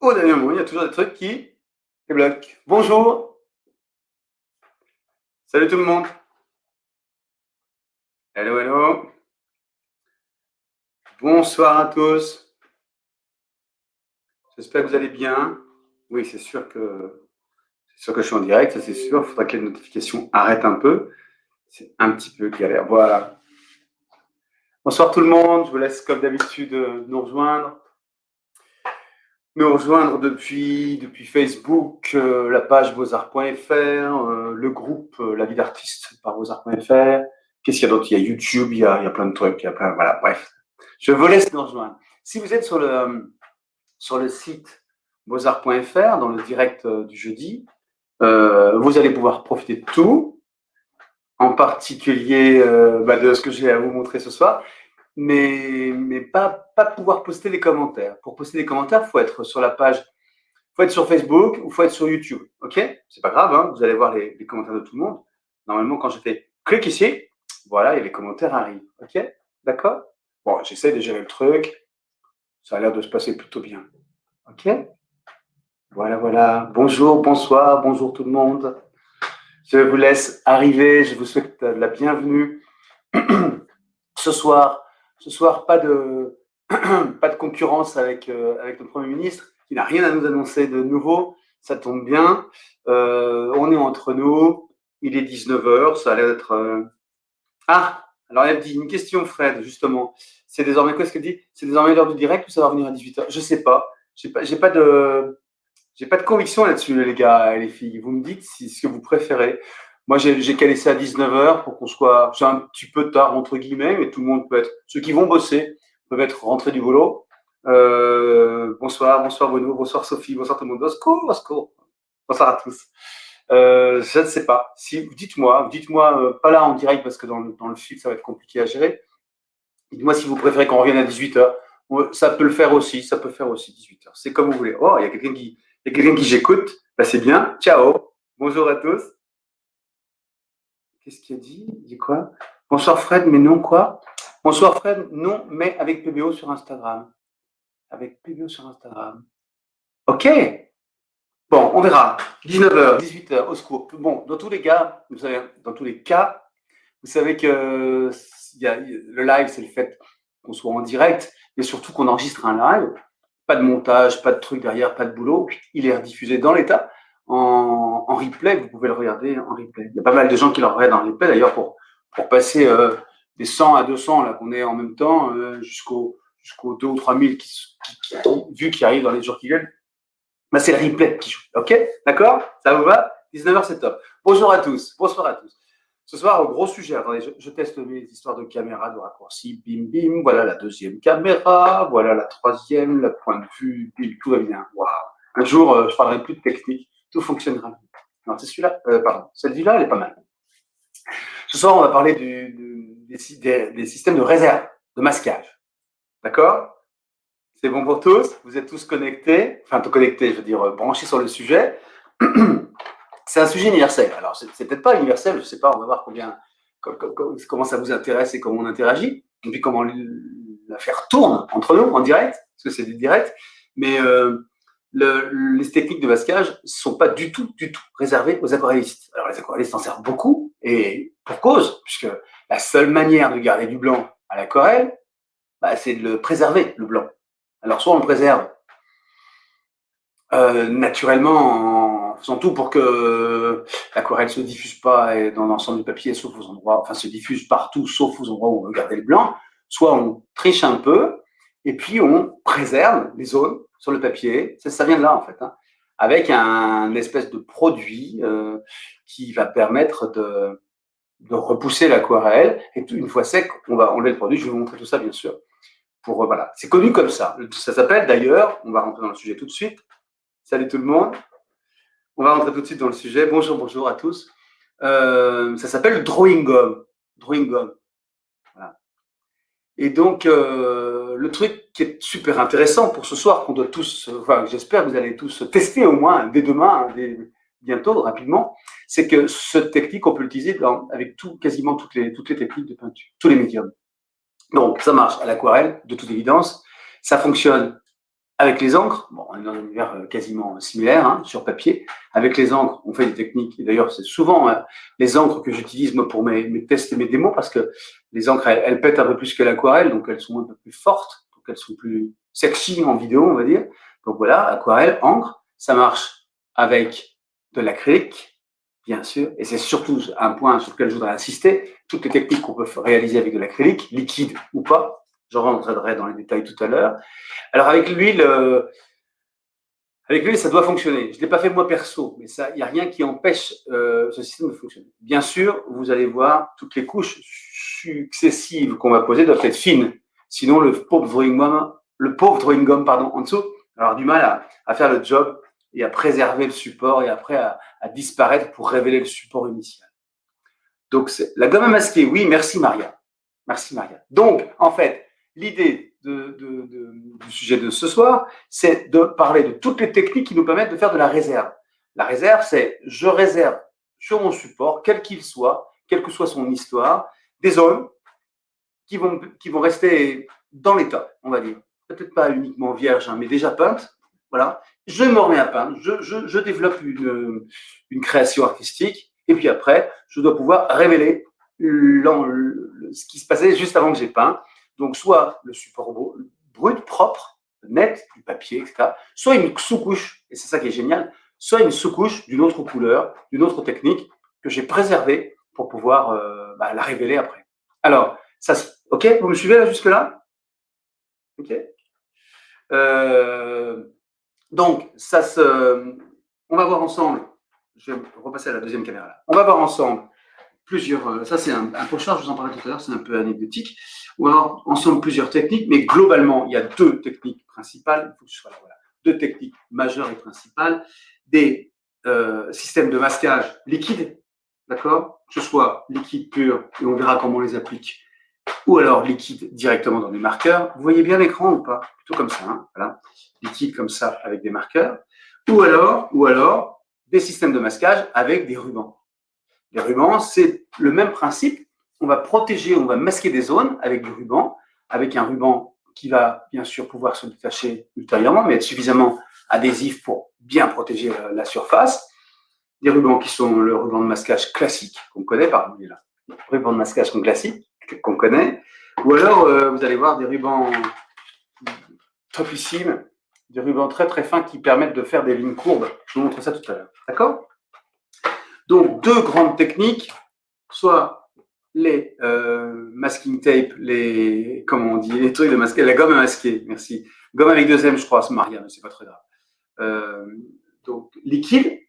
Au dernier moment, il y a toujours des trucs qui bloquent. Bonjour, salut tout le monde. Hello, hello. Bonsoir à tous. J'espère que vous allez bien. Oui, c'est sûr que je suis en direct, ça c'est sûr. Il faudra que les notifications arrêtent un peu. C'est un petit peu galère. Voilà. Bonsoir tout le monde. Je vous laisse comme d'habitude nous rejoindre. Depuis Facebook, la page beaux-arts.fr, le groupe La vie d'artiste par beaux-arts.fr. Qu'est-ce qu'il y a d'autre? Il y a YouTube, il y a plein de trucs, il y a plein, voilà, bref. Je vous laisse nous rejoindre. Si vous êtes sur le site beaux-arts.fr, dans le direct du jeudi, vous allez pouvoir profiter de tout, en particulier de ce que j'ai à vous montrer ce soir, mais pas pouvoir poster les commentaires. Pour poster les commentaires, il faut être sur la page. Il faut être sur Facebook ou il faut être sur YouTube, ok? C'est pas grave, hein, vous allez voir les commentaires de tout le monde. Normalement, quand je fais clic ici, voilà, et les commentaires arrivent, ok? D'accord? Bon, j'essaie de gérer le truc. Ça a l'air de se passer plutôt bien, ok? Voilà, voilà. Bonjour, bonsoir, bonjour tout le monde. Je vous laisse arriver. Je vous souhaite la bienvenue. Ce soir, pas de pas de concurrence avec le Premier ministre, qui n'a rien à nous annoncer de nouveau. Ça tombe bien. On est entre nous. Il est 19h. Ça a l'air d'être. Ah, alors elle dit une question, Fred, justement. C'est désormais quoi ce qu'elle dit? C'est désormais l'heure du direct ou ça va revenir à 18h? Je sais pas. J'ai pas de conviction là-dessus, les gars et les filles. Vous me dites ce que vous préférez. Moi, j'ai calé ça à 19h pour qu'on soit. C'est un petit peu tard, entre guillemets, mais tout le monde peut être. Ceux qui vont bosser peuvent être rentrés du boulot. Bonsoir Bruno, bonsoir Sophie, bonsoir tout le monde. Au secours, au secours. Bonsoir à tous. Je ne sais pas. Si, dites-moi, pas là en direct parce que dans le fil, ça va être compliqué à gérer. Dites-moi si vous préférez qu'on revienne à 18h. Ça peut le faire aussi, 18h. C'est comme vous voulez. Oh, il y a quelqu'un qui j'écoute. Bah, c'est bien. Ciao. Bonjour à tous. Qu'est-ce qu'il a dit? Il dit quoi? Bonsoir Fred, mais non quoi? Bonsoir Fred, non, mais avec PBO sur Instagram. Avec PBO sur Instagram. Ok. Bon, on verra. 19h, 18h, au secours. Bon, dans tous les cas, vous savez que le live, c'est le fait qu'on soit en direct, mais surtout qu'on enregistre un live. Pas de montage, pas de truc derrière, pas de boulot. Il est rediffusé dans l'état en replay. Vous pouvez le regarder en replay. Il y a pas mal de gens qui le regardent en replay d'ailleurs pour passer des 100 à 200 là qu'on est en même temps jusqu'aux 2 ou 3 000 vues qui arrivent dans les jours qui viennent. Bah, c'est le replay qui joue. Ok? D'accord? Ça vous va? 19h, c'est top. Bonjour à tous. Bonsoir à tous. Ce soir, gros sujet. Attendez, je teste mes histoires de caméra, de raccourci. Bim, bim. Voilà la deuxième caméra. Voilà la troisième. Le point de vue. Bim, tout va bien. Waouh. Un jour, je parlerai plus de technique. Tout fonctionnera bien. Non, c'est celui-là. Pardon. Celle-là, elle est pas mal. Ce soir, on va parler des systèmes de réserve, de masquage. D'accord? C'est bon pour tous? Vous êtes tous connectés? Enfin, tout connectés, je veux dire, branchés sur le sujet. C'est un sujet universel. Alors, c'est peut-être pas universel, je ne sais pas, on va voir comment ça vous intéresse et comment on interagit, et puis comment l'affaire tourne entre nous en direct, parce que c'est du direct. Mais les techniques de masquage ne sont pas du tout réservées aux aquarellistes. Alors, les aquarellistes en servent beaucoup, et pour cause, puisque la seule manière de garder du blanc à l'aquarelle, c'est de le préserver, le blanc. Alors, soit on le préserve naturellement en faisant tout pour que l'aquarelle se diffuse pas dans l'ensemble du papier, sauf aux endroits, enfin se diffuse partout, sauf aux endroits où on veut garder le blanc. Soit on triche un peu et puis on préserve les zones sur le papier. Ça vient de là en fait, hein, avec un espèce de produit qui va permettre de repousser l'aquarelle. Et une fois sec, on va enlever le produit. Je vais vous montrer tout ça bien sûr. Voilà, c'est connu comme ça. Ça s'appelle d'ailleurs, on va rentrer dans le sujet tout de suite. Salut tout le monde. On va rentrer tout de suite dans le sujet. Bonjour à tous. Ça s'appelle le drawing gum. Drawing gum. Voilà. Et donc, le truc qui est super intéressant pour ce soir, qu'on doit tous, enfin, j'espère que vous allez tous tester au moins dès demain, bientôt, rapidement, c'est que cette technique, on peut l'utiliser avec quasiment toutes les techniques de peinture, tous les médiums. Donc, ça marche à l'aquarelle, de toute évidence. Ça fonctionne Avec les encres, bon, on est dans un univers quasiment similaire, hein, sur papier. Avec les encres, on fait des techniques. Et d'ailleurs, c'est souvent les encres que j'utilise moi pour mes tests et mes démos, parce que les encres, elles pètent un peu plus que l'aquarelle, donc elles sont un peu plus fortes, donc elles sont plus sexy en vidéo, on va dire. Donc voilà, aquarelle, encre, ça marche avec de l'acrylique, bien sûr. Et c'est surtout un point sur lequel je voudrais insister. Toutes les techniques qu'on peut réaliser avec de l'acrylique, liquide ou pas, je rentrerai dans les détails tout à l'heure. Alors avec l'huile, ça doit fonctionner. Je ne l'ai pas fait moi perso, mais il n'y a rien qui empêche ce système de fonctionner. Bien sûr, vous allez voir, toutes les couches successives qu'on va poser doivent être fines. Sinon, le pauvre drawing gum en dessous, va avoir du mal à faire le job et à préserver le support et après à disparaître pour révéler le support initial. Donc, la gomme à masquer, oui, merci Maria. Merci Maria. Donc, en fait, l'idée du sujet de ce soir, c'est de parler de toutes les techniques qui nous permettent de faire de la réserve. La réserve, c'est je réserve sur mon support, quel qu'il soit, quelle que soit son histoire, des zones qui vont rester dans l'état, on va dire. Peut-être pas uniquement vierges, hein, mais déjà peintes. Voilà. Je me remets à peindre, je développe une création artistique, et puis après, je dois pouvoir révéler ce qui se passait juste avant que j'ai peint. Donc, soit le support brut, propre, net, du papier, etc. Soit une sous-couche, et c'est ça qui est génial, soit une sous-couche d'une autre couleur, d'une autre technique que j'ai préservée pour pouvoir la révéler après. Alors, ça, ok, vous me suivez là jusque-là? Ok. Donc, on va voir ensemble, je vais repasser à la deuxième caméra là. On va voir ensemble plusieurs, ça c'est un pochard, je vous en parlais tout à l'heure, c'est un peu anecdotique. On va voir ensemble plusieurs techniques, mais globalement, il y a deux techniques principales, il faut que ce soit là, voilà, deux techniques majeures et principales, des systèmes de masquage liquide, d'accord, que ce soit liquide pur, et on verra comment on les applique, ou alors liquide directement dans des marqueurs. Vous voyez bien l'écran ou pas? Plutôt comme ça, hein, voilà, liquide comme ça avec des marqueurs, ou alors des systèmes de masquage avec des rubans. Les rubans, c'est le même principe. On va protéger, on va masquer des zones avec du ruban, avec un ruban qui va bien sûr pouvoir se détacher ultérieurement, mais être suffisamment adhésif pour bien protéger la surface. Des rubans qui sont le ruban de masquage classique qu'on connaît, pardon, il est là. Le ruban de masquage classique qu'on connaît. Ou alors, vous allez voir des rubans topissimes, des rubans très très fins qui permettent de faire des lignes courbes. Je vous montre ça tout à l'heure. D'accord? Donc, deux grandes techniques, soit les masking tape, comment on dit, les trucs de masquer, la gomme à masquer, merci. Gomme avec 2 M, je crois, c'est Maria, mais c'est pas très grave. Donc, liquide,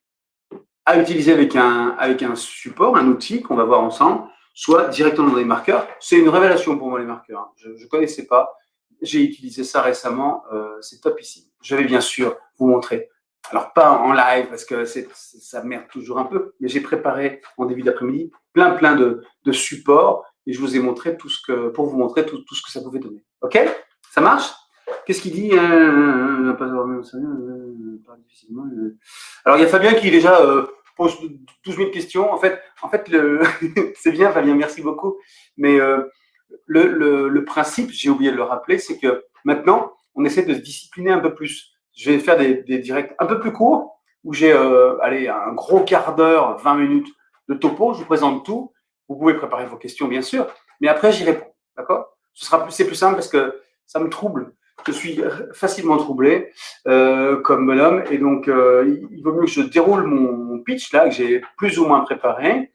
à utiliser avec un support, un outil qu'on va voir ensemble, soit directement dans les marqueurs. C'est une révélation pour moi, les marqueurs. Hein. Je ne connaissais pas. J'ai utilisé ça récemment. C'est top ici. Je vais bien sûr vous montrer. Alors, pas en live, parce que ça merde toujours un peu, mais j'ai préparé en début d'après-midi plein de supports et je vous ai montré pour vous montrer tout ce que ça pouvait donner. OK? Ça marche? Qu'est-ce qu'il dit? Alors, il y a Fabien qui déjà pose 12 000 questions. En fait c'est bien, Fabien, merci beaucoup. Mais le principe, j'ai oublié de le rappeler, c'est que maintenant, on essaie de se discipliner un peu plus. Je vais faire des directs un peu plus courts, où j'ai un gros quart d'heure, 20 minutes de topo. Je vous présente tout. Vous pouvez préparer vos questions, bien sûr. Mais après, j'y réponds. D'accord? C'est plus simple parce que ça me trouble. Je suis facilement troublé comme bonhomme et donc il vaut mieux que je déroule mon pitch là que j'ai plus ou moins préparé,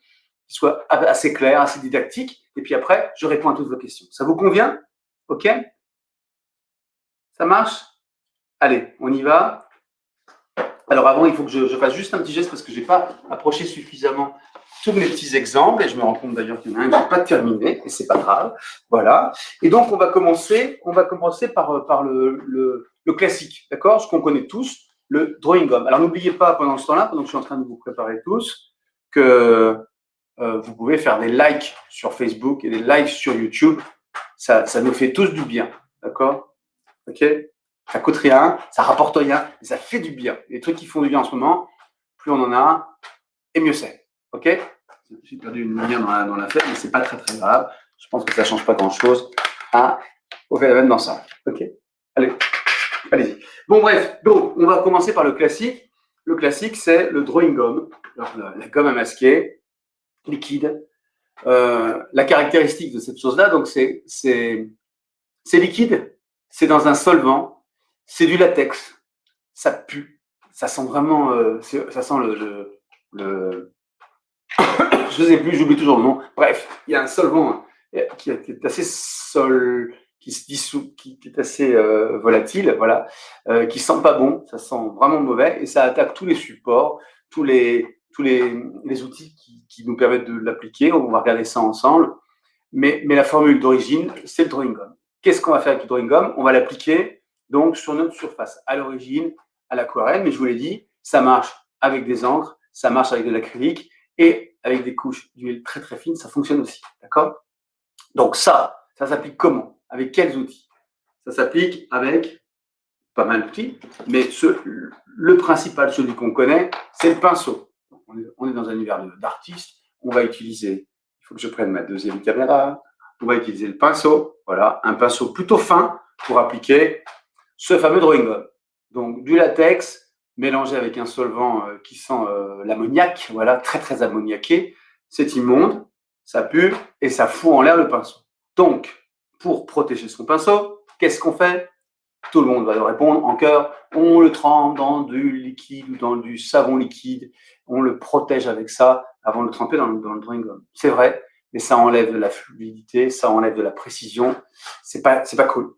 qu'il soit assez clair, assez didactique et puis après je réponds à toutes vos questions. Ça vous convient? Ok? Ça marche? Allez, on y va. Alors avant, il faut que je fasse juste un petit geste parce que je n'ai pas approché suffisamment tous mes petits exemples, et je me rends compte d'ailleurs qu'il y en a un que je n'ai pas terminé, et c'est pas grave. Voilà. Et donc, on va commencer par le classique, d'accord? Ce qu'on connaît tous, le drawing gum. Alors, n'oubliez pas, pendant ce temps-là, pendant que je suis en train de vous préparer tous, que vous pouvez faire des likes sur Facebook et des likes sur YouTube. Ça nous fait tous du bien, d'accord? Ok? Ça coûte rien, ça rapporte rien, mais ça fait du bien. Les trucs qui font du bien en ce moment, plus on en a, et mieux c'est. Ok? J'ai perdu une lumière dans la fête, mais c'est pas très très grave. Je pense que ça change pas grand chose au fait de mettre dans ça. Ok? Allez. Allez-y. Bon, bref, donc, on va commencer par le classique. Le classique, c'est le drawing gum, la gomme à masquer, liquide. La caractéristique de cette chose-là, donc, c'est liquide, c'est dans un solvant, c'est du latex, ça pue, ça sent vraiment, ça sent le je sais plus, j'oublie toujours le nom. Bref, il y a un solvant qui est assez qui se dissout, qui est assez volatile, voilà, qui sent pas bon, ça sent vraiment mauvais et ça attaque tous les supports, tous les outils qui nous permettent de l'appliquer. On va regarder ça ensemble. Mais la formule d'origine, c'est le drawing gum. Qu'est-ce qu'on va faire avec le drawing gum? On va l'appliquer donc sur notre surface. À l'origine, à l'aquarelle, mais je vous l'ai dit, ça marche avec des encres, ça marche avec de l'acrylique et avec des couches d'huile très très fines, ça fonctionne aussi. D'accord? Donc ça s'applique comment? Avec quels outils? Ça s'applique avec pas mal d'outils, mais le principal, celui qu'on connaît, c'est le pinceau. On est dans un univers d'artiste, on va utiliser, il faut que je prenne ma deuxième caméra, on va utiliser le pinceau, voilà, un pinceau plutôt fin pour appliquer ce fameux drawing gum. Donc du latex mélangé avec un solvant qui sent l'ammoniac, voilà, très très ammoniaqué, c'est immonde, ça pue et ça fout en l'air le pinceau. Donc, pour protéger son pinceau, qu'est-ce qu'on fait? Tout le monde va le répondre en chœur. On le trempe dans du liquide ou dans du savon liquide. On le protège avec ça avant de le tremper dans le drawing gum. C'est vrai, mais ça enlève de la fluidité, ça enlève de la précision. C'est pas cool.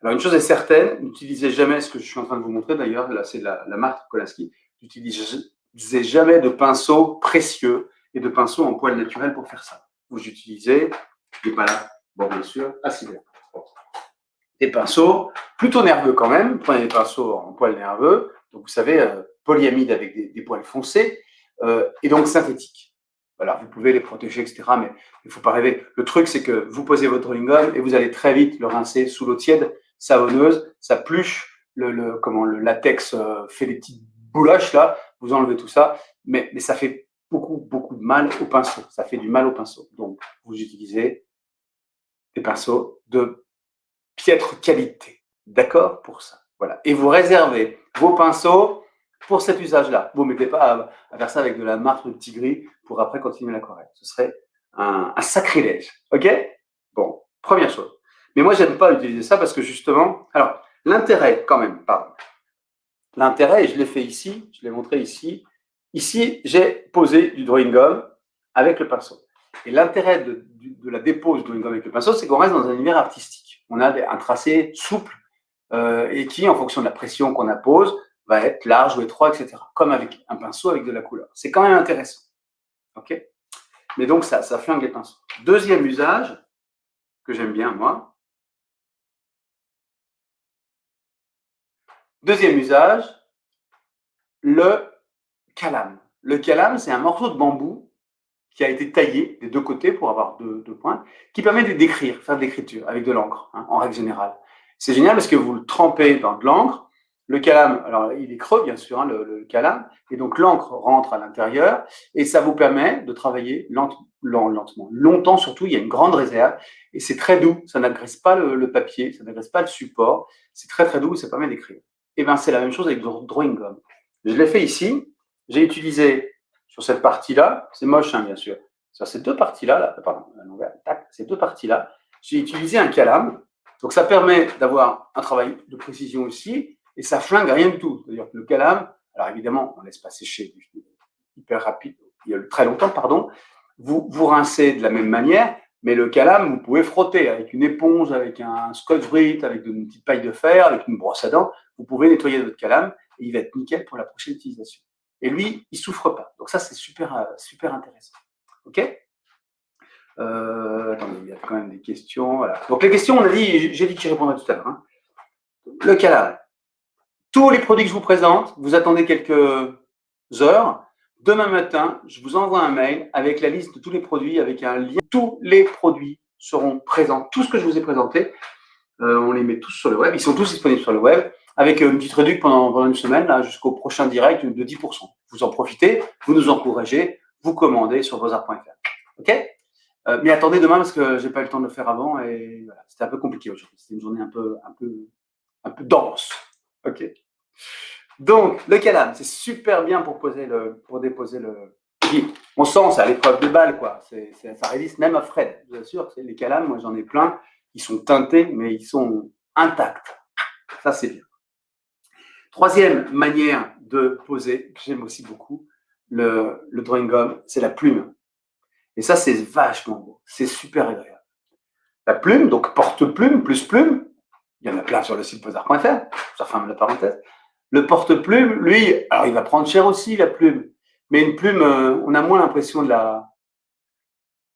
Alors, une chose est certaine, n'utilisez jamais ce que je suis en train de vous montrer d'ailleurs. Là, c'est la marque Kolaski. N'utilisez jamais de pinceau précieux et de pinceau en poil naturel pour faire ça. Vous utilisez, je n'ai pas là, bon, bien sûr, acidaire. Des pinceaux plutôt nerveux quand même. Prenez des pinceaux en poil nerveux, donc vous savez, polyamide avec des poils foncés, et donc synthétiques. Alors vous pouvez les protéger, etc., mais il ne faut pas rêver. Le truc, c'est que vous posez votre drawing gum et vous allez très vite le rincer sous l'eau tiède, savonneuse, ça pluche, le latex fait des petites bouloches là, vous enlevez tout ça, mais ça fait beaucoup de mal au pinceau. Ça fait du mal au pinceau. Donc vous utilisez des pinceaux de piètre qualité. D'accord pour ça. Voilà. Et vous réservez vos pinceaux pour cet usage-là. Vous ne mettez pas à faire ça avec de la marque de petit gris pour après continuer l'aquarelle. Ce serait un sacrilège. OK? Bon, première chose. Mais moi, j'aime pas utiliser ça parce que justement, alors, l'intérêt quand même, pardon. L'intérêt, et je l'ai fait ici, je l'ai montré ici. Ici, j'ai posé du drawing gum avec le pinceau. Et l'intérêt de la dépose du drawing gum avec le pinceau, c'est qu'on reste dans un univers artistique. On a un tracé souple et qui, en fonction de la pression qu'on appose, va être large ou étroit, etc. Comme avec un pinceau avec de la couleur. C'est quand même intéressant. OK? Mais donc, ça flingue les pinceaux. Deuxième usage, que j'aime bien, moi. Deuxième usage, le calame. Le calame, c'est un morceau de bambou qui a été taillé des deux côtés pour avoir deux points, qui permet d'écrire, faire de l'écriture avec de l'encre, hein, en règle générale. C'est génial parce que vous le trempez dans de l'encre. Le calame, alors il est creux bien sûr, hein, le calame, et donc l'encre rentre à l'intérieur et ça vous permet de travailler lentement, longtemps surtout. Il y a une grande réserve et c'est très doux. Ça n'agresse pas le papier, ça n'agresse pas le support. C'est très très doux et ça permet d'écrire. Et bien c'est la même chose avec le drawing gum. Je l'ai fait ici. J'ai utilisé sur cette partie-là, c'est moche hein, bien sûr. Sur ces deux parties-là, pardon, ces deux parties-là, j'ai utilisé un calame. Donc ça permet d'avoir un travail de précision aussi, et ça flingue rien du tout. C'est-à-dire que le calame, alors évidemment, on ne laisse pas sécher hyper rapide, il y a très longtemps, pardon. Vous rincez de la même manière, mais le calame, vous pouvez frotter avec une éponge, avec un scotch-brite, avec une petite paille de fer, avec une brosse à dents. Vous pouvez nettoyer votre calame et il va être nickel pour la prochaine utilisation. Et lui, il ne souffre pas. Donc ça, c'est super intéressant. OK? Attendez, il y a quand même des questions. Voilà. Donc les questions, j'ai dit que j'y répondrais tout à l'heure. Hein. Le calame. Tous les produits que je vous présente, vous attendez quelques heures. Demain matin, je vous envoie un mail avec la liste de tous les produits, avec un lien. Tous les produits seront présents. Tout ce que je vous ai présenté, on les met tous sur le web. Ils sont tous disponibles sur le web avec une petite réduction pendant une semaine, là, jusqu'au prochain direct de 10%. Vous en profitez, vous nous encouragez, vous commandez sur vosart.fr. OK? Mais attendez demain parce que j'ai pas eu le temps de le faire avant et voilà, c'était un peu compliqué aujourd'hui. C'était une journée un peu dense. Ok. Donc, le calame, c'est super bien pour déposer le. On sent, c'est à l'épreuve de balle, quoi. Ça résiste même à Fred, je vous assure. Les calames, moi j'en ai plein, ils sont teintés, mais ils sont intacts. Ça, c'est bien. Troisième manière de poser, que j'aime aussi beaucoup, le drawing gum, c'est la plume. Et ça, c'est vachement beau. C'est super agréable. La plume, donc porte-plume plus plume, il y en a plein sur le site posart.fr, ça ferme la parenthèse. Le porte-plume, lui, alors il va prendre cher aussi, la plume. Mais une plume, on a moins l'impression de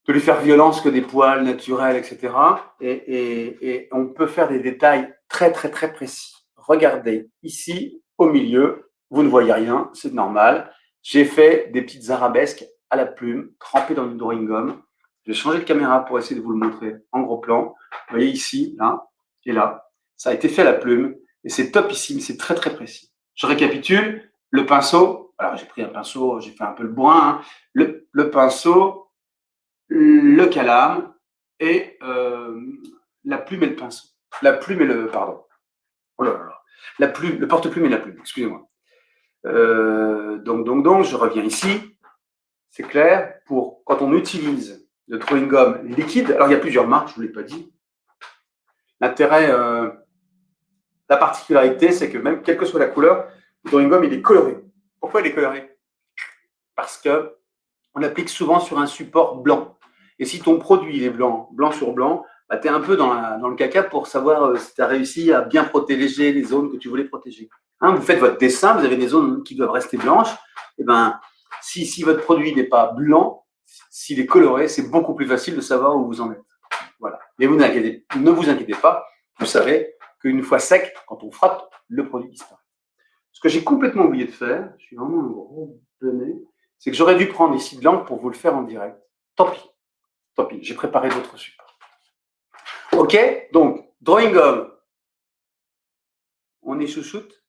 lui faire violence que des poils naturels, etc. Et on peut faire des détails très, très, très précis. Regardez, ici, au milieu, vous ne voyez rien, c'est normal. J'ai fait des petites arabesques à la plume, trempées dans du drawing gum. Je vais changer de caméra pour essayer de vous le montrer en gros plan. Vous voyez ici, là, et là. Ça a été fait à la plume, et c'est top ici, mais c'est très, très précis. Je récapitule, le pinceau, alors j'ai pris un pinceau, j'ai fait un peu le boin, hein. Le pinceau, le calame et la plume et le pinceau. La plume et le, pardon. Oh là là. La plume, le porte-plume et la plume, excusez-moi. Donc, je reviens ici. C'est clair, pour quand on utilise le drawing gum liquide, alors il y a plusieurs marques, je ne vous l'ai pas dit. L'intérêt, la particularité, c'est que même quelle que soit la couleur, le drawing gum, il est coloré. Pourquoi il est coloré? Parce que on l'applique souvent sur un support blanc. Et si ton produit est blanc, blanc sur blanc, bah, tu es un peu dans le caca pour savoir si tu as réussi à bien protéger les zones que tu voulais protéger. Hein, vous faites votre dessin, vous avez des zones qui doivent rester blanches. Et ben, si votre produit n'est pas blanc, s'il est coloré, c'est beaucoup plus facile de savoir où vous en êtes. Voilà. Mais ne vous inquiétez pas, vous savez qu'une fois sec, quand on frotte, le produit disparaît. Ce que j'ai complètement oublié de faire, je suis vraiment un gros bonnet, c'est que j'aurais dû prendre ici de l'encre pour vous le faire en direct. Tant pis, j'ai préparé d'autres supports. Ok, donc, drawing gum. On est chouchoute?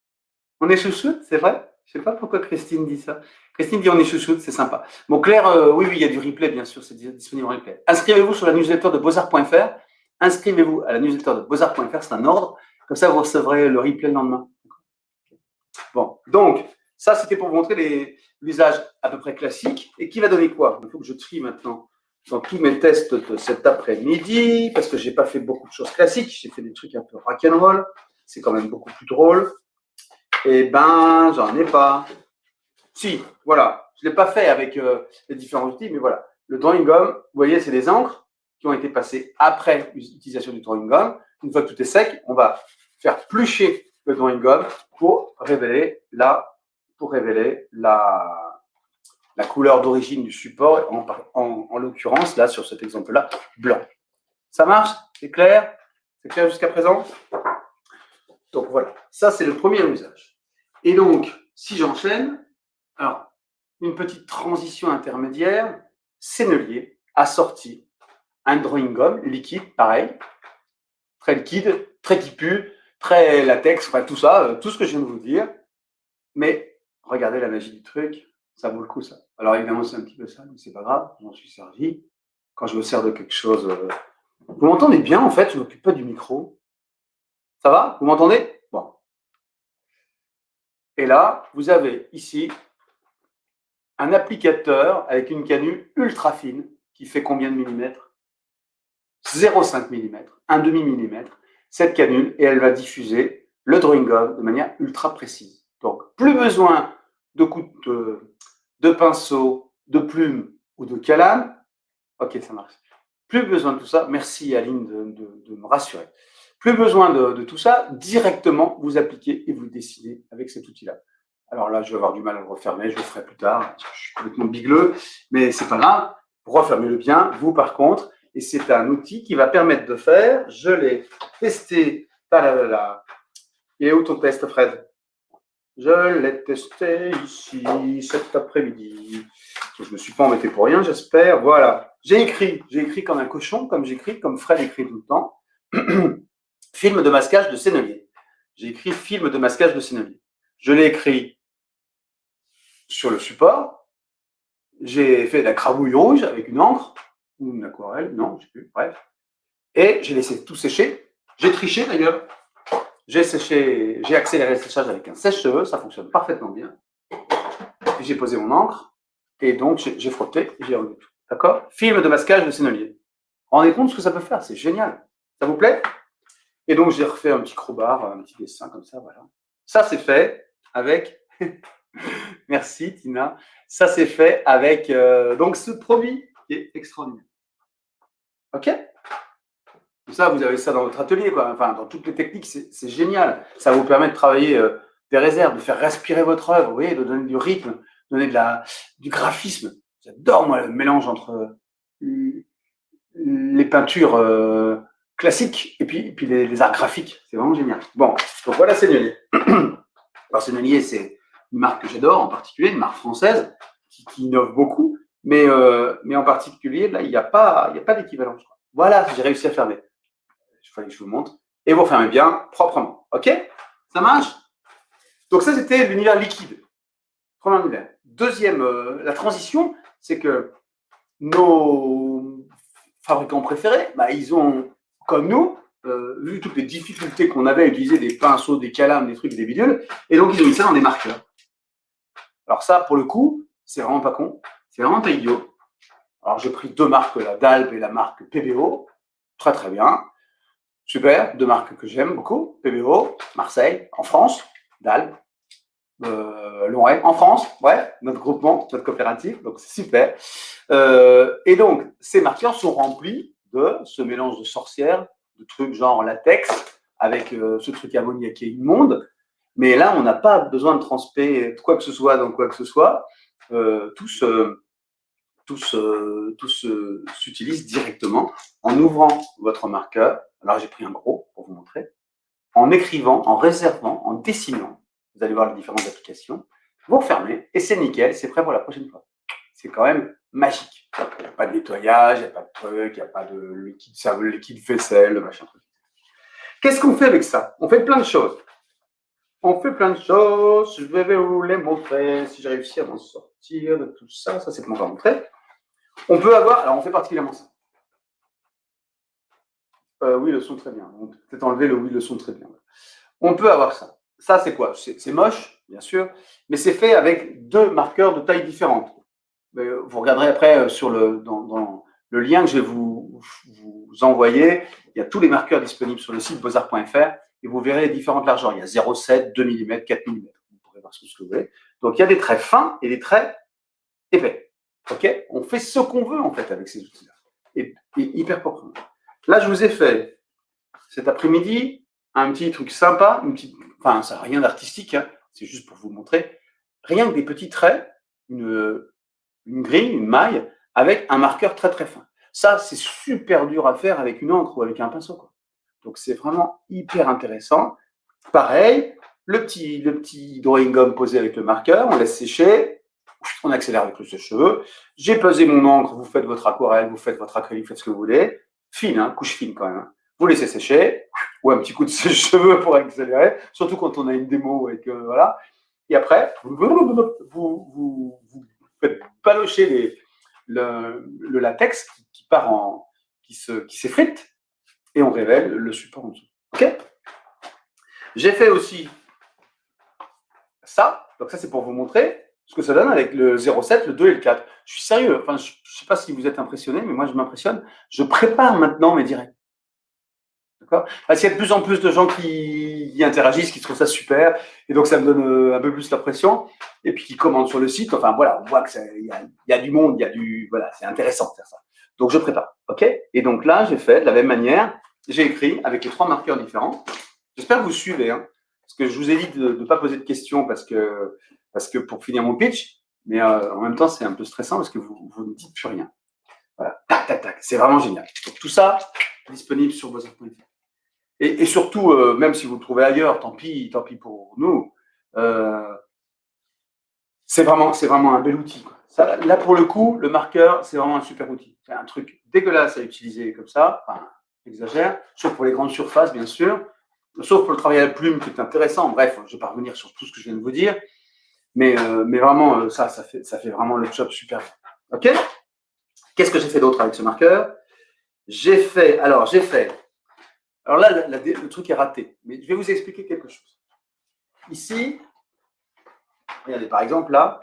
On est chouchoute, c'est vrai? Je sais pas pourquoi Christine dit ça. Christine dit on est chouchoute, c'est sympa. Bon, Claire, oui, il y a du replay, bien sûr, c'est disponible en replay. Inscrivez-vous sur la newsletter de Beaux-Arts.fr. Inscrivez-vous à la newsletter de Beaux-Arts.fr, c'est un ordre. Comme ça, vous recevrez le replay le lendemain. Bon, donc, ça, c'était pour vous montrer l'usage à peu près classique. Et qui va donner quoi? Il faut que je trie maintenant dans tous mes tests de cet après-midi, parce que je n'ai pas fait beaucoup de choses classiques. J'ai fait des trucs un peu rock'n'roll. C'est quand même beaucoup plus drôle. Eh ben, j'en ai pas. Si, voilà. Je ne l'ai pas fait avec les différents outils, mais voilà. Le drawing gum, vous voyez, c'est des encres qui ont été passées après l'utilisation du drawing gum. Une fois que tout est sec, on va faire plucher le drawing gum pour révéler la couleur d'origine du support, en l'occurrence, là, sur cet exemple-là, blanc. Ça marche? C'est clair? C'est clair jusqu'à présent? Donc voilà, ça c'est le premier usage. Et donc, si j'enchaîne, alors, une petite transition intermédiaire, Sennelier a sorti un drawing gum liquide, pareil, très liquide, très qui pue, très latex, enfin tout ça, tout ce que je viens de vous dire. Mais regardez la magie du truc, ça vaut le coup ça. Alors évidemment c'est un petit peu ça, mais c'est pas grave, j'en suis servi. Quand je me sers de quelque chose, vous m'entendez bien en fait, je ne m'occupe pas du micro. Ça va? Vous m'entendez? Bon. Et là, vous avez ici un applicateur avec une canule ultra fine qui fait combien de millimètres? 0,5 mm, un demi-millimètre, cette canule, et elle va diffuser le drawing gum de manière ultra précise. Donc, plus besoin de coups de pinceau, de plume ou de calame. Ok, ça marche. Plus besoin de tout ça. Merci Aline de me rassurer. Plus besoin de tout ça. Directement, vous appliquez et vous dessinez avec cet outil-là. Alors là, je vais avoir du mal à le refermer. Je le ferai plus tard. Je suis complètement bigleux, mais c'est pas grave. Refermez-le bien. Vous, par contre, et c'est un outil qui va permettre de faire. Je l'ai testé. Il est où ton test, Fred? Je l'ai testé ici cet après-midi. Je ne me suis pas embêté pour rien, j'espère. Voilà. J'ai écrit comme un cochon, comme Fred écrit tout le temps. Film de masquage de Sennelier. J'ai écrit film de masquage de Sennelier. Je l'ai écrit sur le support. J'ai fait de la crabouille rouge avec une encre ou une aquarelle, non, je ne sais plus, bref. Et j'ai laissé tout sécher. J'ai triché d'ailleurs. j'ai accéléré le séchage avec un sèche-cheveux, ça fonctionne parfaitement bien. J'ai posé mon encre, et donc j'ai frotté, j'ai enlevé tout. D'accord? Film de masquage de Sennelier. Rendez compte ce que ça peut faire, c'est génial. Ça vous plaît? Et donc j'ai refait un petit crowbar, un petit dessin comme ça, voilà. Ça c'est fait avec. Merci Tina. Ça c'est fait avec donc ce produit qui est extraordinaire. Ok? Ça, vous avez ça dans votre atelier, quoi. Enfin, dans toutes les techniques, c'est génial. Ça vous permet de travailler des réserves, de faire respirer votre œuvre, vous voyez, de donner du rythme, de donner du graphisme. J'adore, moi, le mélange entre les peintures classiques et puis les arts graphiques. C'est vraiment génial. Bon, donc voilà Sennelier. Alors, Sennelier, c'est une marque que j'adore, en particulier, une marque française qui innove beaucoup, mais en particulier, là, il n'y a pas d'équivalent. Voilà, j'ai réussi à fermer. Il fallait que je vous montre. Et vous refermez bien, proprement. OK? Ça marche? Donc ça, c'était l'univers liquide. Premier univers. Deuxième, la transition, c'est que nos fabricants préférés, bah, ils ont, comme nous, vu toutes les difficultés qu'on avait à utiliser des pinceaux, des calames, des trucs, des bidules, et donc ils ont mis ça dans des marqueurs. Alors ça, pour le coup, c'est vraiment pas con, c'est vraiment pas idiot. Alors j'ai pris deux marques, la Dalbe et la marque PBO, très très bien. Super, deux marques que j'aime beaucoup, PBO, Marseille, en France, Dalbe, Lorraine, en France, ouais, notre groupement, notre coopérative, donc c'est super. Et donc, ces marqueurs sont remplis de ce mélange de sorcières, de trucs genre latex, avec ce truc ammoniaqué immonde. Mais là, on n'a pas besoin de transper quoi que ce soit dans quoi que ce soit. Tous s'utilisent directement en ouvrant votre marqueur. Alors, j'ai pris un gros pour vous montrer. En écrivant, en réservant, en dessinant. Vous allez voir les différentes applications. Vous refermez et c'est nickel, c'est prêt pour la prochaine fois. C'est quand même magique. Il n'y a pas de nettoyage, il n'y a pas de truc, il n'y a pas de liquide vaisselle, machin truc. Qu'est-ce qu'on fait avec ça? On fait plein de choses. Je vais vous les montrer si j'ai réussi à m'en sortir de tout ça. Ça, c'est comment on va montrer. On peut avoir, alors on fait particulièrement ça. Oui, le son très bien. On peut peut-être enlever le oui, le son très bien. On peut avoir ça. Ça, c'est quoi? C'est moche, bien sûr, mais c'est fait avec deux marqueurs de taille différente. Vous regarderez après dans le lien que je vais vous envoyer. Il y a tous les marqueurs disponibles sur le site beaux-arts.fr et vous verrez les différentes largeurs. Il y a 0,7, 2 mm, 4 mm. Vous pourrez voir ce que vous voulez. Donc, il y a des traits fins et des traits épais. OK? On fait ce qu'on veut, en fait, avec ces outils-là. Et hyper proprement. Là, je vous ai fait, cet après-midi, un petit truc sympa, enfin, ça n'a rien d'artistique, hein, c'est juste pour vous montrer. Rien que des petits traits, une grille, une maille, avec un marqueur très très fin. Ça, c'est super dur à faire avec une encre ou avec un pinceau, quoi. Donc, c'est vraiment hyper intéressant. Pareil, le petit drawing gum posé avec le marqueur, on laisse sécher, on accélère avec le sèche-cheveux. J'ai posé mon encre, vous faites votre aquarelle, vous faites votre acrylique, faites ce que vous voulez. Fine, hein, couche fine quand même. Vous laissez sécher, ou un petit coup de sèche-cheveux pour accélérer, surtout quand on a une démo et que voilà. Et après, vous faites palocher le latex qui s'effrite et on révèle le support en dessous. OK? J'ai fait aussi ça, donc ça c'est pour vous montrer ce que ça donne avec le 0,7, le 2 et le 4. Je suis sérieux, enfin, je ne sais pas si vous êtes impressionné, mais moi je m'impressionne. Je prépare maintenant mes directs. D'accord? Parce qu'il y a de plus en plus de gens qui y interagissent, qui trouvent ça super, et donc ça me donne un peu plus la pression, et puis qui commentent sur le site. Enfin voilà, on voit qu'il y a du monde, voilà, c'est intéressant de faire ça. Donc je prépare, ok? Et donc là, j'ai fait de la même manière, j'ai écrit avec les trois marqueurs différents. J'espère que vous suivez, hein, parce que je vous ai dit de ne pas poser de questions parce que pour finir mon pitch, mais en même temps c'est un peu stressant parce que vous ne dites plus rien. Voilà, tac, tac, tac, c'est vraiment génial. Donc tout ça disponible sur beaux-arts.fr. Et surtout, même si vous le trouvez ailleurs, tant pis pour nous. C'est vraiment un bel outil, quoi. Ça, là, pour le coup, le marqueur, c'est vraiment un super outil. C'est un truc dégueulasse à utiliser comme ça, enfin, j'exagère, sauf pour les grandes surfaces, bien sûr, sauf pour le travail à la plume, qui est intéressant. Bref, je ne vais pas revenir sur tout ce que je viens de vous dire, mais vraiment, ça fait vraiment le job super bien. OK? Qu'est-ce que j'ai fait d'autre avec ce marqueur? J'ai fait Alors là, le truc est raté, mais je vais vous expliquer quelque chose. Ici, regardez, par exemple, là,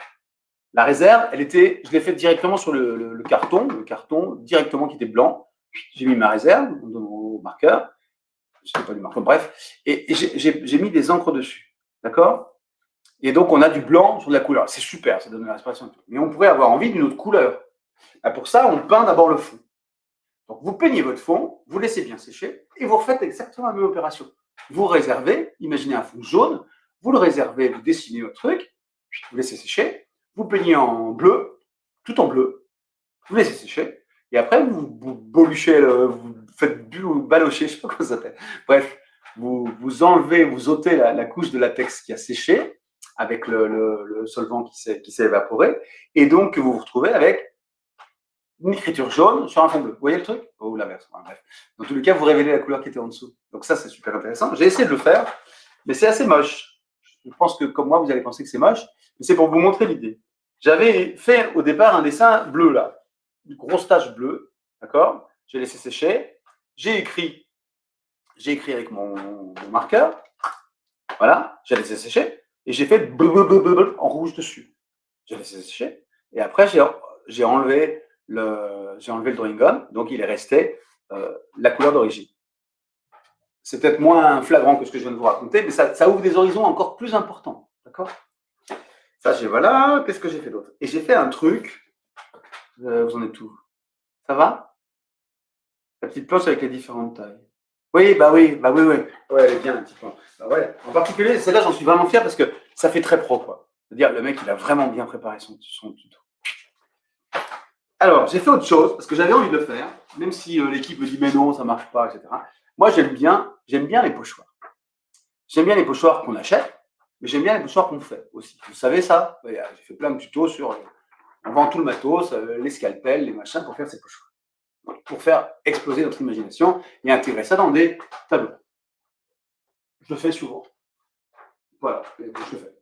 la réserve, je l'ai faite directement sur le carton directement qui était blanc. J'ai mis ma réserve, mon marqueur, je ne sais pas du marqueur, bref, et j'ai mis des encres dessus, d'accord? Et donc, on a du blanc sur de la couleur. C'est super, ça donne l'inspiration. Mais on pourrait avoir envie d'une autre couleur. Et pour ça, on peint d'abord le fond. Donc, vous peignez votre fond, vous laissez bien sécher, et vous refaites exactement la même opération. Vous réservez, imaginez un fond jaune, vous le réservez, vous dessinez votre truc, vous laissez sécher, vous peignez en bleu, tout en bleu, vous laissez sécher, et après, vous boluchez, vous faites balocher, je ne sais pas comment ça s'appelle. Bref, vous enlevez, vous ôtez la couche de latex qui a séché, avec le solvant qui s'est évaporé, et donc vous vous retrouvez avec une écriture jaune sur un fond bleu. Vous voyez le truc? Ou l'inverse. Bref. Dans tous les cas, vous révélez la couleur qui était en dessous. Donc ça, c'est super intéressant. J'ai essayé de le faire, mais c'est assez moche. Je pense que, comme moi, vous allez penser que c'est moche, mais c'est pour vous montrer l'idée. J'avais fait au départ un dessin bleu, là. Une grosse tache bleue, d'accord? J'ai laissé sécher. J'ai écrit avec mon marqueur. Voilà, j'ai laissé sécher. Et j'ai fait bleu en rouge dessus. J'ai laissé sécher. Et après, j'ai enlevé le drawing gum, donc il est resté la couleur d'origine. C'est peut-être moins flagrant que ce que je viens de vous raconter, mais ça ouvre des horizons encore plus importants. D'accord? Ça, voilà. Qu'est-ce que j'ai fait d'autre? Et j'ai fait un truc. Vous en êtes où? Ça va? La petite planche avec les différentes tailles. Oui. Ouais, elle est bien, un petit peu. Bah ouais. En particulier, celle-là, j'en suis vraiment fier parce que ça fait très pro, quoi. C'est-à-dire, le mec, il a vraiment bien préparé son tuto. Alors, j'ai fait autre chose, parce que j'avais envie de le faire, même si l'équipe me dit mais non, ça ne marche pas, etc. Moi, j'aime bien les pochoirs. J'aime bien les pochoirs qu'on achète, mais j'aime bien les pochoirs qu'on fait aussi. Vous savez ça? J'ai fait plein de tutos sur on vend tout le matos, les scalpels, les machins, pour faire ces pochoirs. Pour faire exploser notre imagination et intégrer ça dans des tableaux. Je le fais souvent. Voilà, je le fais.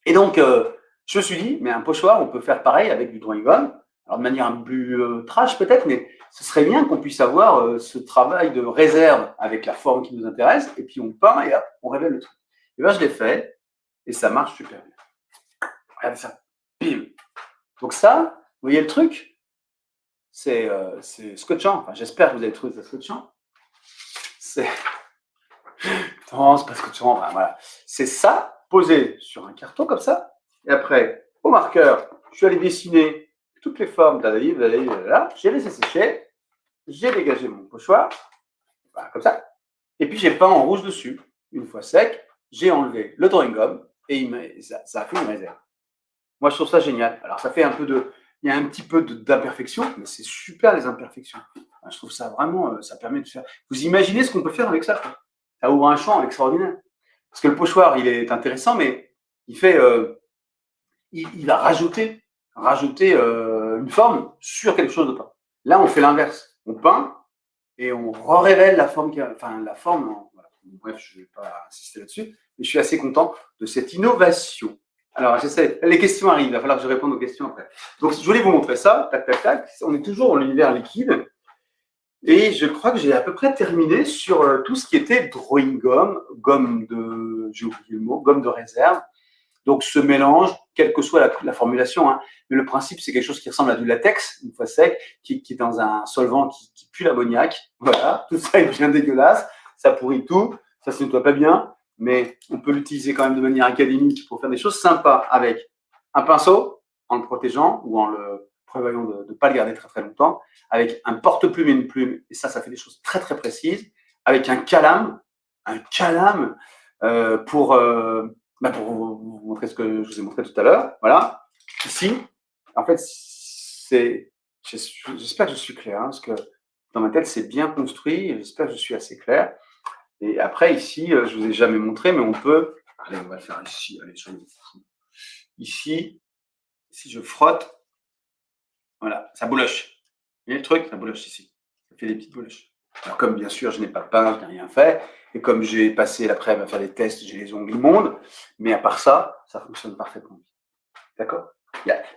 Et donc, je me suis dit, mais un pochoir, on peut faire pareil avec du drawing gum. Alors, de manière un peu plus trash peut-être, mais ce serait bien qu'on puisse avoir ce travail de réserve avec la forme qui nous intéresse, et puis on peint et hop, on révèle le truc. Et bien, je l'ai fait, et ça marche super bien. Regardez ça. Bim. Donc ça, vous voyez le truc? C'est scotchant. Enfin, j'espère que vous avez trouvé ça scotchant. Non, c'est pas scotchant. Enfin, voilà. C'est ça, posé sur un carton comme ça, et après, au marqueur, je suis allé dessiner toutes les formes, là, j'ai laissé sécher, j'ai dégagé mon pochoir, voilà, comme ça, et puis j'ai peint en rouge dessus. Une fois sec, j'ai enlevé le drawing gum, et ça a fait une réserve. Moi, je trouve ça génial. Alors, ça fait il y a un petit peu d'imperfection, mais c'est super les imperfections. Je trouve ça vraiment, ça permet de faire. Vous imaginez ce qu'on peut faire avec ça, quoi. Ça ouvre un champ extraordinaire. Parce que le pochoir, il est intéressant, mais il va rajouter une forme sur quelque chose de peint. Là, on fait l'inverse. On peint et on révèle la forme, voilà. Bref, je ne vais pas insister là-dessus, mais je suis assez content de cette innovation. Alors, j'essaie. Les questions arrivent. Il va falloir que je réponde aux questions après. Donc, je voulais vous montrer ça. Tac, tac, tac. On est toujours dans l'univers liquide. Et je crois que j'ai à peu près terminé sur tout ce qui était drawing gum, j'ai oublié le mot, gomme de réserve. Donc, ce mélange, quelle que soit la formulation, hein, mais le principe, c'est quelque chose qui ressemble à du latex, une fois sec, qui est dans un solvant qui pue l'ammoniac. Voilà, tout ça est bien dégueulasse, ça pourrit tout, ça se nettoie pas bien, mais on peut l'utiliser quand même de manière académique pour faire des choses sympas avec un pinceau, en le protégeant ou en le prévoyant de ne pas le garder très très longtemps, avec un porte-plume et une plume, et ça fait des choses très très précises, avec un calame pour vous montrer ce que je vous ai montré tout à l'heure. Voilà. Ici, en fait, j'espère que je suis clair, hein, parce que dans ma tête, c'est bien construit, et j'espère que je suis assez clair. Et après, ici, je ne vous ai jamais montré, mais on peut... Allez, on va le faire ici. Allez, ici, si je frotte, voilà, ça bouloche. Vous voyez le truc? Ça bouloche ici. Ça fait des petites bouloches. Alors, comme bien sûr, je n'ai pas peint, je n'ai rien fait, et comme j'ai passé l'après-midi à faire des tests, j'ai les ongles immondes, mais à part ça, ça fonctionne parfaitement. D'accord?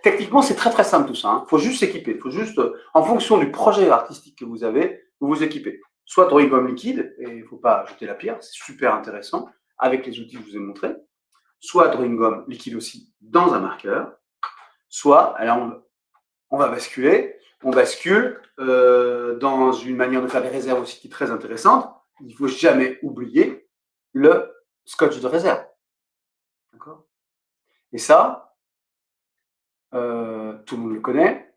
Techniquement, c'est très très simple tout ça. Il faut juste s'équiper. Il faut juste, en fonction du projet artistique que vous avez, vous vous équipez. soit drawing gomme liquide, et il ne faut pas jeter la pierre, c'est super intéressant, avec les outils que je vous ai montrés, soit drawing gomme liquide aussi dans un marqueur, soit, alors on va basculer, on bascule dans une manière de faire des réserves aussi qui est très intéressante. Il ne faut jamais oublier le scotch de réserve. D'accord? Et ça, tout le monde le connaît.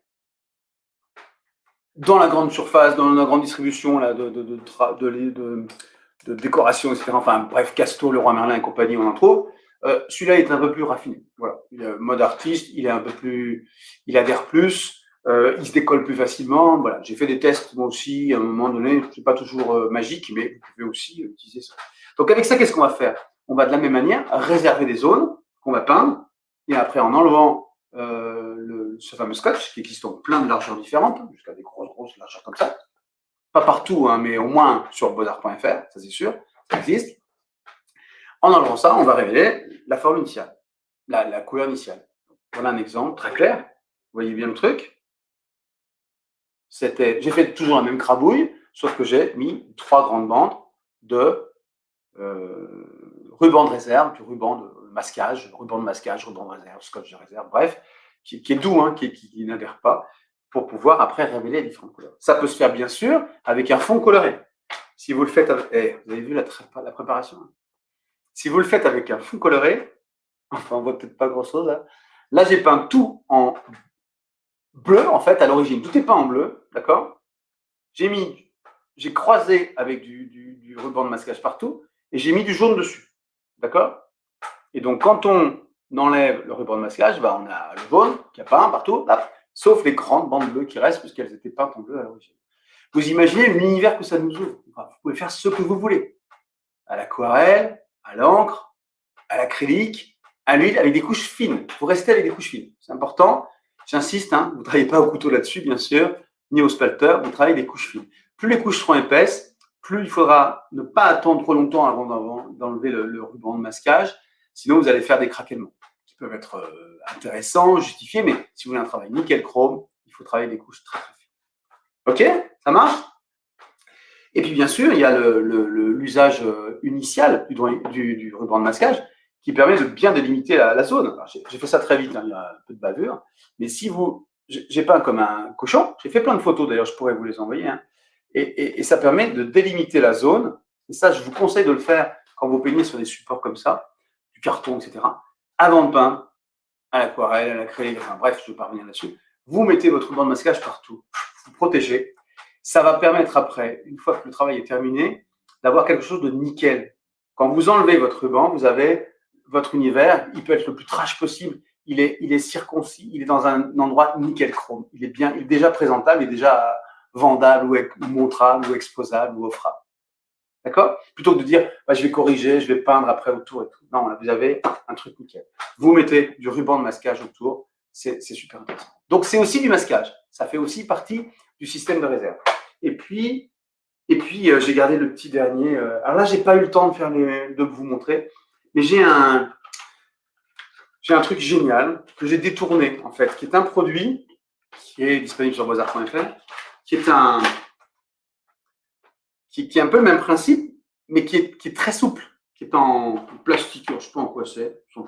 Dans la grande surface, dans la grande distribution là, de décoration, etc. Enfin bref, Casto, Leroy Merlin et compagnie, on en trouve. Celui-là est un peu plus raffiné. Voilà. Il est mode artiste, il est un peu plus, il adhère plus, il se décolle plus facilement. Voilà. J'ai fait des tests moi aussi à un moment donné. C'est pas toujours magique, mais vous pouvez aussi utiliser ça. Donc avec ça, qu'est-ce qu'on va faire? On va de la même manière réserver des zones qu'on va peindre, et après en enlevant ce fameux scotch qui existe en plein de largeurs différentes, jusqu'à des grosses largeurs comme ça. Pas partout, hein, mais au moins sur beaux-arts.fr, ça c'est sûr, ça existe. En enlevant ça, on va révéler la forme initiale, la couleur initiale. Voilà un exemple très clair. Vous voyez bien le truc? J'ai fait toujours la même crabouille, sauf que j'ai mis 3 grandes bandes de ruban de réserve, du ruban de masquage, ruban de réserve, scotch de réserve, bref, qui est doux, hein, qui n'adhère pas, pour pouvoir après révéler les différentes couleurs. Ça peut se faire bien sûr avec un fond coloré. Si vous le faites avec, vous avez vu la préparation, hein. Si vous le faites avec un fond coloré, enfin on voit peut-être pas grand chose là. Là j'ai peint tout en bleu en fait à l'origine, tout est peint en bleu, d'accord. J'ai croisé avec du ruban de masquage partout et j'ai mis du jaune dessus, d'accord. Et donc quand on enlève le ruban de masquage, bah, on a le jaune qui a peint partout, là, sauf les grandes bandes bleues qui restent puisqu'elles étaient peintes en bleu à l'origine. Vous imaginez l'univers que ça nous ouvre. Enfin, vous pouvez faire ce que vous voulez, à l'aquarelle, à l'encre, à l'acrylique, à l'huile, avec des couches fines. Vous restez avec des couches fines. C'est important. J'insiste, hein, vous ne travaillez pas au couteau là-dessus, bien sûr, ni au spalter, vous travaillez avec des couches fines. Plus les couches seront épaisses, plus il faudra ne pas attendre trop longtemps avant d'enlever le ruban de masquage. Sinon, vous allez faire des craquements qui peuvent être intéressants, justifiés, mais si vous voulez un travail nickel chrome, il faut travailler des couches très, très fines. OK? Ça marche? Et puis, bien sûr, il y a l'usage initial du ruban de masquage qui permet de bien délimiter la zone. J'ai fait ça très vite, hein, il y a un peu de bavure. Mais si vous... J'ai peint comme un cochon. J'ai fait plein de photos, d'ailleurs, je pourrais vous les envoyer. Hein. Et ça permet de délimiter la zone. Et ça, je vous conseille de le faire quand vous peignez sur des supports comme ça, du carton, etc. Avant de peindre, à l'aquarelle, à l'acrylique, enfin bref, je ne vais pas revenir là-dessus. Vous mettez votre ruban de masquage partout. Vous protégez. Ça va permettre après, une fois que le travail est terminé, d'avoir quelque chose de nickel. Quand vous enlevez votre ruban, vous avez votre univers, il peut être le plus trash possible, il est circoncis, il est dans un endroit nickel chrome. Il est bien, il est déjà présentable, il est déjà vendable ou montrable ou exposable ou offrable. D'accord? Plutôt que de dire, bah, je vais corriger, je vais peindre après autour et tout. Non, là, vous avez un truc nickel. Vous mettez du ruban de masquage autour, c'est super intéressant. Donc, c'est aussi du masquage. Ça fait aussi partie du système de réserve. Et puis j'ai gardé le petit dernier. Alors là, j'ai pas eu le temps de vous montrer, mais j'ai un truc génial que j'ai détourné, en fait, qui est un produit qui est disponible sur beaux-arts.fr, qui est un peu le même principe, mais qui est très souple, qui est en plastique. Alors, je sais pas en quoi c'est, on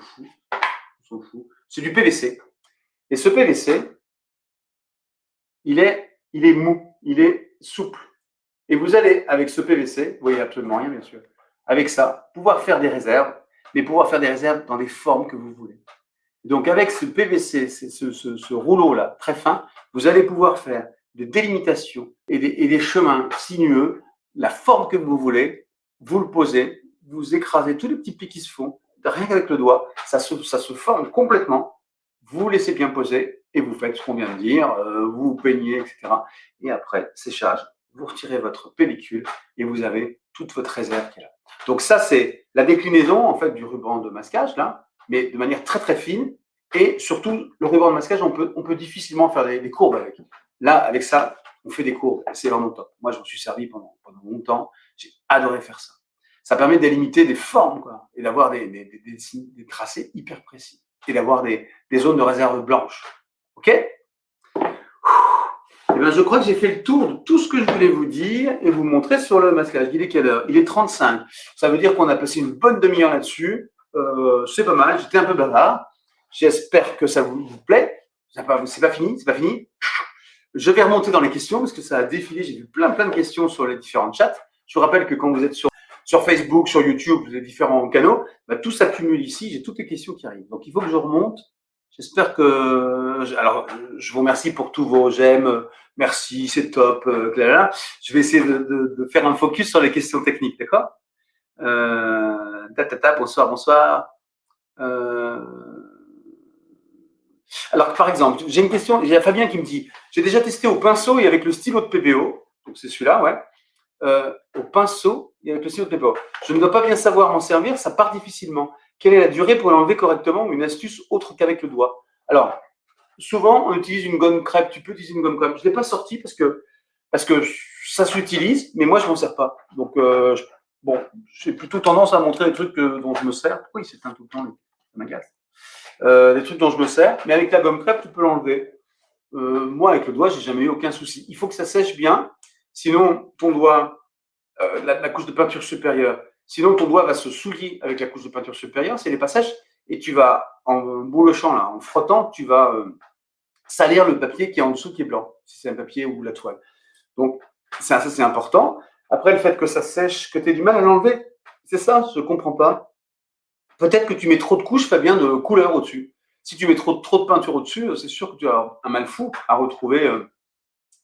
s'en fout. C'est du PVC. Et ce PVC, il est mou, il est souple. Et vous allez, avec ce PVC, vous voyez absolument rien, bien sûr, avec ça, pouvoir faire des réserves, mais pouvoir faire des réserves dans des formes que vous voulez. Donc, avec ce PVC, ce rouleau-là, très fin, vous allez pouvoir faire des délimitations et des chemins sinueux, la forme que vous voulez, vous le posez, vous écrasez tous les petits plis qui se font, rien qu'avec le doigt, ça se forme complètement, vous laissez bien poser et vous faites ce qu'on vient de dire, vous peignez, etc. Et après, séchage, vous retirez votre pellicule et vous avez toute votre réserve qui est là. Donc ça, c'est la déclinaison en fait du ruban de masquage là, mais de manière très très fine. Et surtout, le ruban de masquage, on peut difficilement faire des courbes avec. Là, avec ça, on fait des courbes. C'est vraiment top. Moi, j'en suis servi pendant longtemps. J'ai adoré faire ça. Ça permet de délimiter des formes quoi, et d'avoir des tracés hyper précis et d'avoir des zones de réserve blanches. OK? Eh bien, je crois que j'ai fait le tour de tout ce que je voulais vous dire et vous montrer sur le masquage. Il est quelle heure? Il est 35. Ça veut dire qu'on a passé une bonne demi-heure là-dessus. C'est pas mal. J'étais un peu bavard. J'espère que ça vous plaît. C'est pas fini. C'est pas fini. Je vais remonter dans les questions parce que ça a défilé. J'ai vu plein de questions sur les différents chats. Je vous rappelle que quand vous êtes sur Facebook, sur YouTube, les différents canaux, bah, tout s'accumule ici. J'ai toutes les questions qui arrivent. Donc, il faut que je remonte. J'espère que. Alors, je vous remercie pour tous vos j'aime. Merci, c'est top. Je vais essayer de faire un focus sur les questions techniques, d'accord? Bonsoir, bonsoir. Alors, par exemple, j'ai une question. Il y a Fabien qui me dit, j'ai déjà testé au pinceau et avec le stylo de PBO. Donc, c'est celui-là, ouais. Au pinceau et avec le stylo de PBO. Je ne dois pas bien savoir m'en servir, ça part difficilement. Quelle est la durée pour l'enlever correctement ou une astuce autre qu'avec le doigt? Alors, souvent, on utilise une gomme crêpe. Tu peux utiliser une gomme crêpe. Je ne l'ai pas sorti parce que ça s'utilise, mais moi, je ne m'en sers pas. Donc, bon, j'ai plutôt tendance à montrer les trucs dont je me sers. Pourquoi il s'éteint tout le temps? Ça m'agace. Des trucs dont je me sers, mais avec la gomme crêpe, tu peux l'enlever. Moi, avec le doigt, j'ai jamais eu aucun souci. Il faut que ça sèche bien, sinon ton doigt, la couche de peinture supérieure, sinon ton doigt va se souiller avec la couche de peinture supérieure si elle n'est pas sèche, et tu vas, en boulochant, là, en frottant, tu vas salir le papier qui est en dessous, qui est blanc, si c'est un papier ou la toile. Donc, ça c'est important. Après, le fait que ça sèche, que tu aies du mal à l'enlever, c'est ça, je ne comprends pas. Peut-être que tu mets trop de couches, Fabien, de couleur au-dessus. Si tu mets trop de peinture au-dessus, c'est sûr que tu as un mal fou à retrouver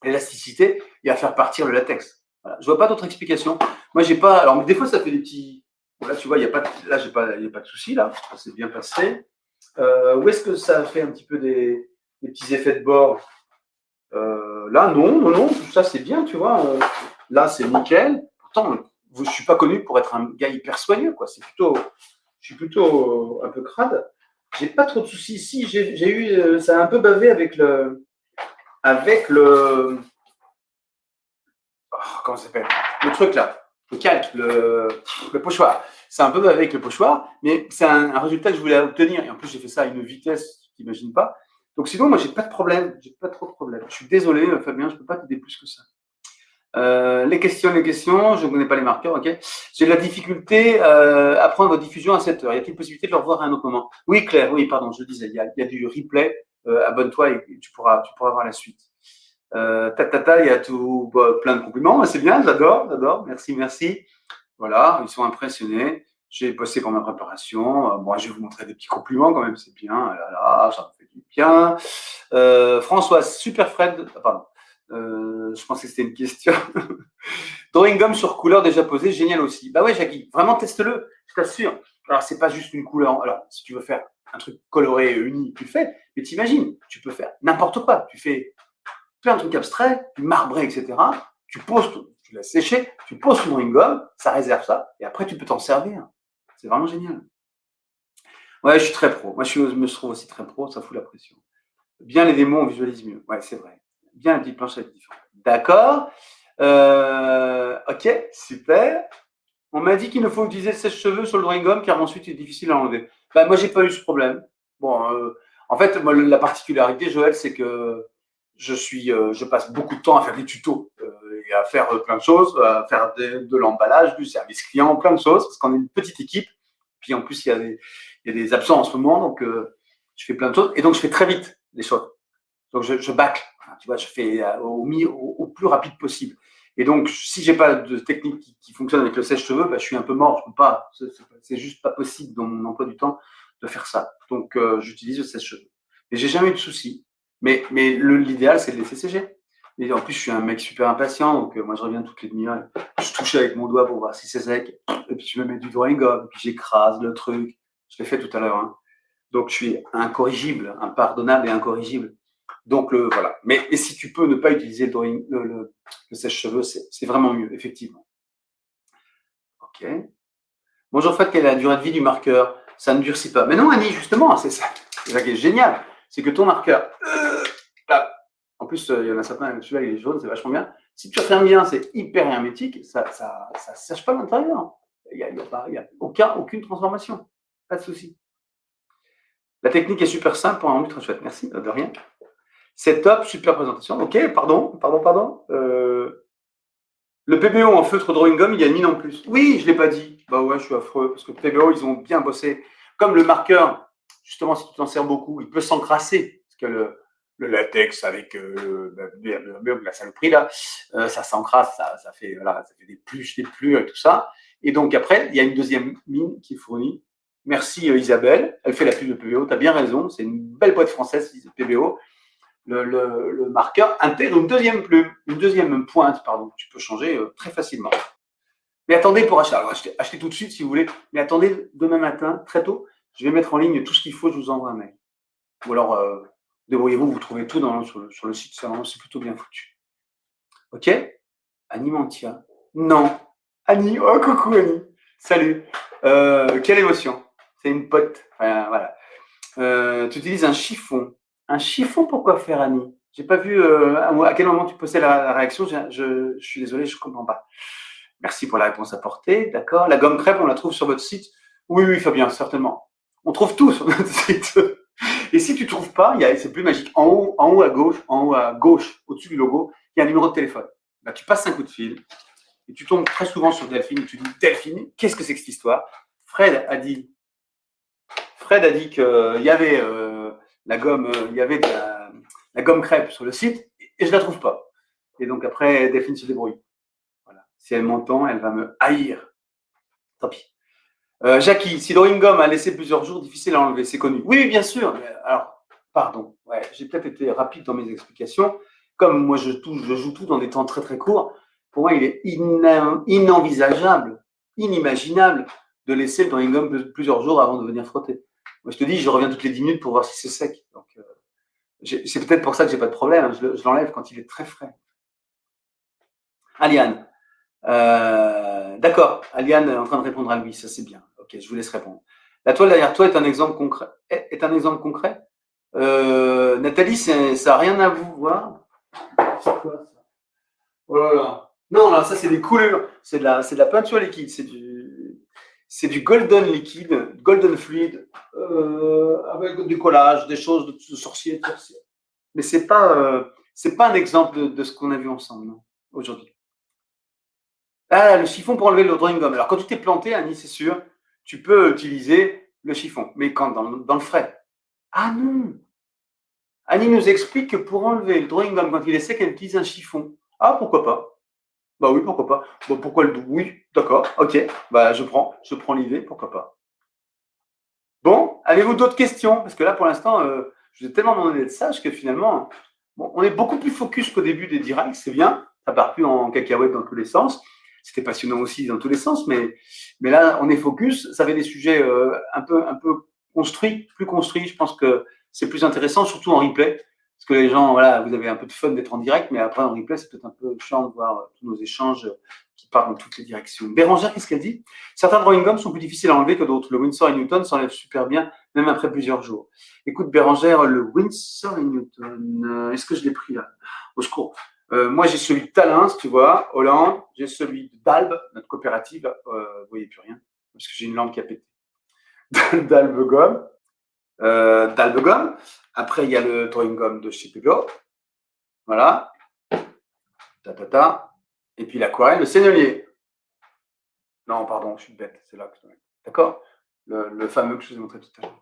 l'élasticité et à faire partir le latex. Voilà. Je vois pas d'autre explication. Moi, j'ai pas. Alors, des fois, ça fait des petits. Bon, là, tu vois, il y a pas. Là, il n'y a pas de souci. Là, ça s'est bien passé. Où est-ce que ça fait un petit peu des petits effets de bord? Là, non. Tout ça, c'est bien, tu vois. Là, c'est nickel. Pourtant, je suis pas connu pour être un gars hyper soigneux, quoi. Je suis plutôt un peu crade. J'ai pas trop de soucis. Si, j'ai eu. Ça a un peu bavé avec le. Oh, comment ça s'appelle? Le truc là. Le calque, le pochoir. C'est un peu bavé avec le pochoir, mais c'est un résultat que je voulais obtenir. Et en plus, j'ai fait ça à une vitesse que tu n'imagines pas. Donc sinon, moi, j'ai pas de problème. J'ai pas trop de problème. Je suis désolé, Fabien, je peux pas t'aider plus que ça. Les questions, je ne connais pas les marqueurs, ok. J'ai de la difficulté à prendre votre diffusion à 7 heures. Y a-t-il possibilité de le revoir à un autre moment? Oui, Claire, oui, pardon, je le disais, il y a du replay. Abonne-toi et tu pourras voir la suite. Il y a tout, plein de compliments, c'est bien, j'adore, merci. Voilà, ils sont impressionnés. J'ai bossé pour ma préparation. Moi, je vais vous montrer des petits compliments quand même, c'est bien. Là, ça me fait du bien. Françoise, super Fred, pardon. Je pensais que c'était une question. Drawing gum sur couleur déjà posée, génial aussi. Bah ouais, Jackie, vraiment teste-le, je t'assure. Alors, c'est pas juste une couleur. Alors, si tu veux faire un truc coloré, uni, tu le fais. Mais t'imagines, tu peux faire n'importe quoi. Tu fais plein de trucs abstraits, marbré, etc. Tu poses, tu laisses sécher, tu poses ton drawing gum, ça réserve ça, et après, tu peux t'en servir. C'est vraiment génial. Ouais, je suis très pro. Moi, je me trouve aussi très pro, ça fout la pression. Bien les démos, on visualise mieux. Ouais, c'est vrai. Bien la petite planchette différente. D'accord. Ok, super. On m'a dit qu'il ne faut utiliser le sèche-cheveux sur le drawing gum car ensuite il est difficile à enlever. Ben, moi, j'ai pas eu ce problème. Bon, en fait, moi, la particularité, Joël, c'est que je passe beaucoup de temps à faire des tutos et à faire plein de choses, à faire de l'emballage, du service client, plein de choses, parce qu'on est une petite équipe. Puis en plus, il y a des absents en ce moment, donc je fais plein de choses. Et donc, je fais très vite les choses. Donc, je bâcle. Enfin, tu vois, je fais au plus rapide possible. Et donc, si j'ai pas de technique qui fonctionne avec le sèche-cheveux, bah, je suis un peu mort. Je peux pas. C'est juste pas possible dans mon emploi du temps de faire ça. Donc, j'utilise le sèche-cheveux. Mais j'ai jamais eu de soucis. Mais l'idéal, c'est de laisser sécher. Et en plus, je suis un mec super impatient, donc moi, je reviens toutes les demi-heures. Je touche avec mon doigt pour voir si c'est sec. Et puis, je me mets du drawing gum, puis j'écrase le truc. Je l'ai fait tout à l'heure. Hein. Donc, je suis incorrigible, impardonnable et incorrigible. Donc, voilà. Mais si tu peux ne pas utiliser le sèche-cheveux, c'est vraiment mieux, effectivement. OK. Bonjour Fred, quelle est la durée de vie du marqueur? Ça ne durcit pas. Mais non, Annie, justement, c'est ça qui est génial. C'est que ton marqueur, là, en plus, il y en a certains, celui-là, il est jaune, c'est vachement bien. Si tu refermes bien, c'est hyper hermétique, ça ne sèche pas à l'intérieur. Il n'y a aucune transformation. Pas de souci. La technique est super simple pour un ultra chouette. Merci, de rien. C'est top, super présentation. Ok, pardon. Le PBO en feutre drawing gum, il y a une mine en plus. Oui, je ne l'ai pas dit. Bah ouais, je suis affreux, parce que le PBO, ils ont bien bossé. Comme le marqueur, justement, si tu t'en sers beaucoup, il peut s'encrasser. Parce que le latex avec la saloperie, là, ça s'encrasse, ça fait des plures et tout ça. Et donc après, il y a une deuxième mine qui est fournie. Merci Isabelle, elle fait la pub de PBO, tu as bien raison, c'est une belle boîte française, PBO. Le marqueur intègre une deuxième plume, une deuxième pointe, pardon, tu peux changer très facilement. Mais attendez pour acheter, alors achetez tout de suite si vous voulez, mais attendez demain matin, très tôt, je vais mettre en ligne tout ce qu'il faut, je vous envoie un mail. Ou alors, débrouillez-vous, vous trouvez tout sur le site, c'est plutôt bien foutu. Ok? Annie Mantia. Non. Annie, oh coucou Annie. Salut. Quelle émotion. C'est une pote. Enfin, voilà. Tu utilises un chiffon. Un chiffon, pourquoi faire, Annie? J'ai pas vu à quel moment tu postais la réaction. Je suis désolé, je comprends pas. Merci pour la réponse apportée. D'accord. La gomme crêpe, on la trouve sur votre site? Oui, Fabien, certainement. On trouve tout sur notre site. Et si tu ne trouves pas, c'est plus magique. En haut à gauche, au-dessus du logo, il y a un numéro de téléphone. Là, tu passes un coup de fil et tu tombes très souvent sur Delphine et tu dis Delphine, qu'est-ce que c'est que cette histoire? Fred a dit qu'il y avait la gomme, il y avait la gomme crêpe sur le site et je la trouve pas. Et donc après, Delphine se débrouille. Voilà. Si elle m'entend, elle va me haïr. Tant pis. Jackie, si Drawing Gum a laissé plusieurs jours, difficile à enlever, c'est connu. Oui, bien sûr. Mais alors, pardon, ouais, j'ai peut-être été rapide dans mes explications. Comme moi, je joue tout dans des temps très très courts, pour moi, il est inenvisageable, inimaginable de laisser le Drawing Gum plusieurs jours avant de venir frotter. Moi, je te dis, je reviens toutes les 10 minutes pour voir si c'est sec. Donc, c'est peut-être pour ça que j'ai pas de problème. Je l'enlève quand il est très frais. Aliane. D'accord, Aliane est en train de répondre à lui, ça c'est bien. Ok, je vous laisse répondre. La toile derrière toi est un exemple concret. Nathalie, ça n'a rien à vous voir. C'est quoi ça? Oh là là. Non, là, ça c'est des couleurs. C'est de la peinture liquide. C'est du golden liquide, golden fluide, avec du collage, des choses de sorcier. Mais c'est pas un exemple de ce qu'on a vu ensemble aujourd'hui. Ah, le chiffon pour enlever le drawing gum. Alors, quand tu t'es planté, Annie, c'est sûr, tu peux utiliser le chiffon. Mais quand dans le frais. Ah non. Annie nous explique que pour enlever le drawing gum quand il est sec, elle utilise un chiffon. Ah, pourquoi pas? Bah oui, pourquoi pas? Bon, pourquoi le oui, d'accord, ok. Bah je prends l'idée, pourquoi pas. Bon, avez-vous d'autres questions? Parce que là, pour l'instant, je vous ai tellement demandé d'être sage que finalement, bon, on est beaucoup plus focus qu'au début des directs, c'est bien. Ça part plus en cacahuète dans tous les sens. C'était passionnant aussi dans tous les sens, mais là, on est focus. Ça fait des sujets un peu construits, plus construits. Je pense que c'est plus intéressant, surtout en replay. Parce que les gens, voilà, vous avez un peu de fun d'être en direct, mais après, en replay, c'est peut-être un peu chiant de voir tous nos échanges qui partent dans toutes les directions. Bérangère, qu'est-ce qu'elle dit? Certains drawing gums sont plus difficiles à enlever que d'autres. Le Winsor et Newton s'enlève super bien, même après plusieurs jours. Écoute, Bérangère, le Winsor et Newton, est-ce que je l'ai pris là? Au secours. Moi, j'ai celui de Talins, tu vois, Hollande. J'ai celui d'Albe, notre coopérative. Vous voyez plus rien, parce que j'ai une lampe qui a pété. D'Albe Gomme. Après, il y a le drawing gum de chez Pego. Voilà. Et puis l'aquarelle, le Sennelier. Non, pardon, je suis bête. C'est là que je dois mettre. D'accord, le fameux que je vous ai montré tout à l'heure.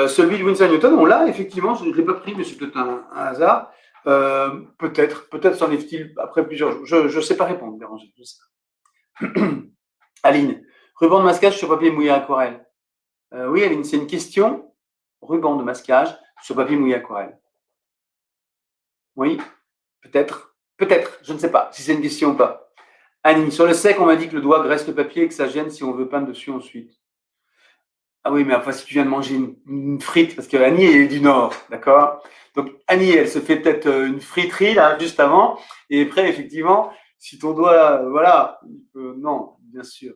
Celui de Winsor Newton, on l'a, effectivement, je ne l'ai pas pris, mais c'est peut-être un hasard. Peut-être s'enlève-t-il après plusieurs jours. Je ne sais pas répondre, Béranger. Je sais pas. Aline, ruban de masquage sur papier mouillé aquarelle. Oui, Aline, c'est une question. Ruban de masquage sur papier mouillé aquarelle. Oui, peut-être, je ne sais pas si c'est une question ou pas. Annie, sur le sec, on m'a dit que le doigt graisse le papier et que ça gêne si on veut peindre dessus ensuite. Ah oui, mais enfin, si tu viens de manger une frite, parce que Annie est du Nord, d'accord? Donc, Annie, elle se fait peut-être une friterie, là, juste avant. Et après, effectivement, si ton doigt, voilà, non, bien sûr.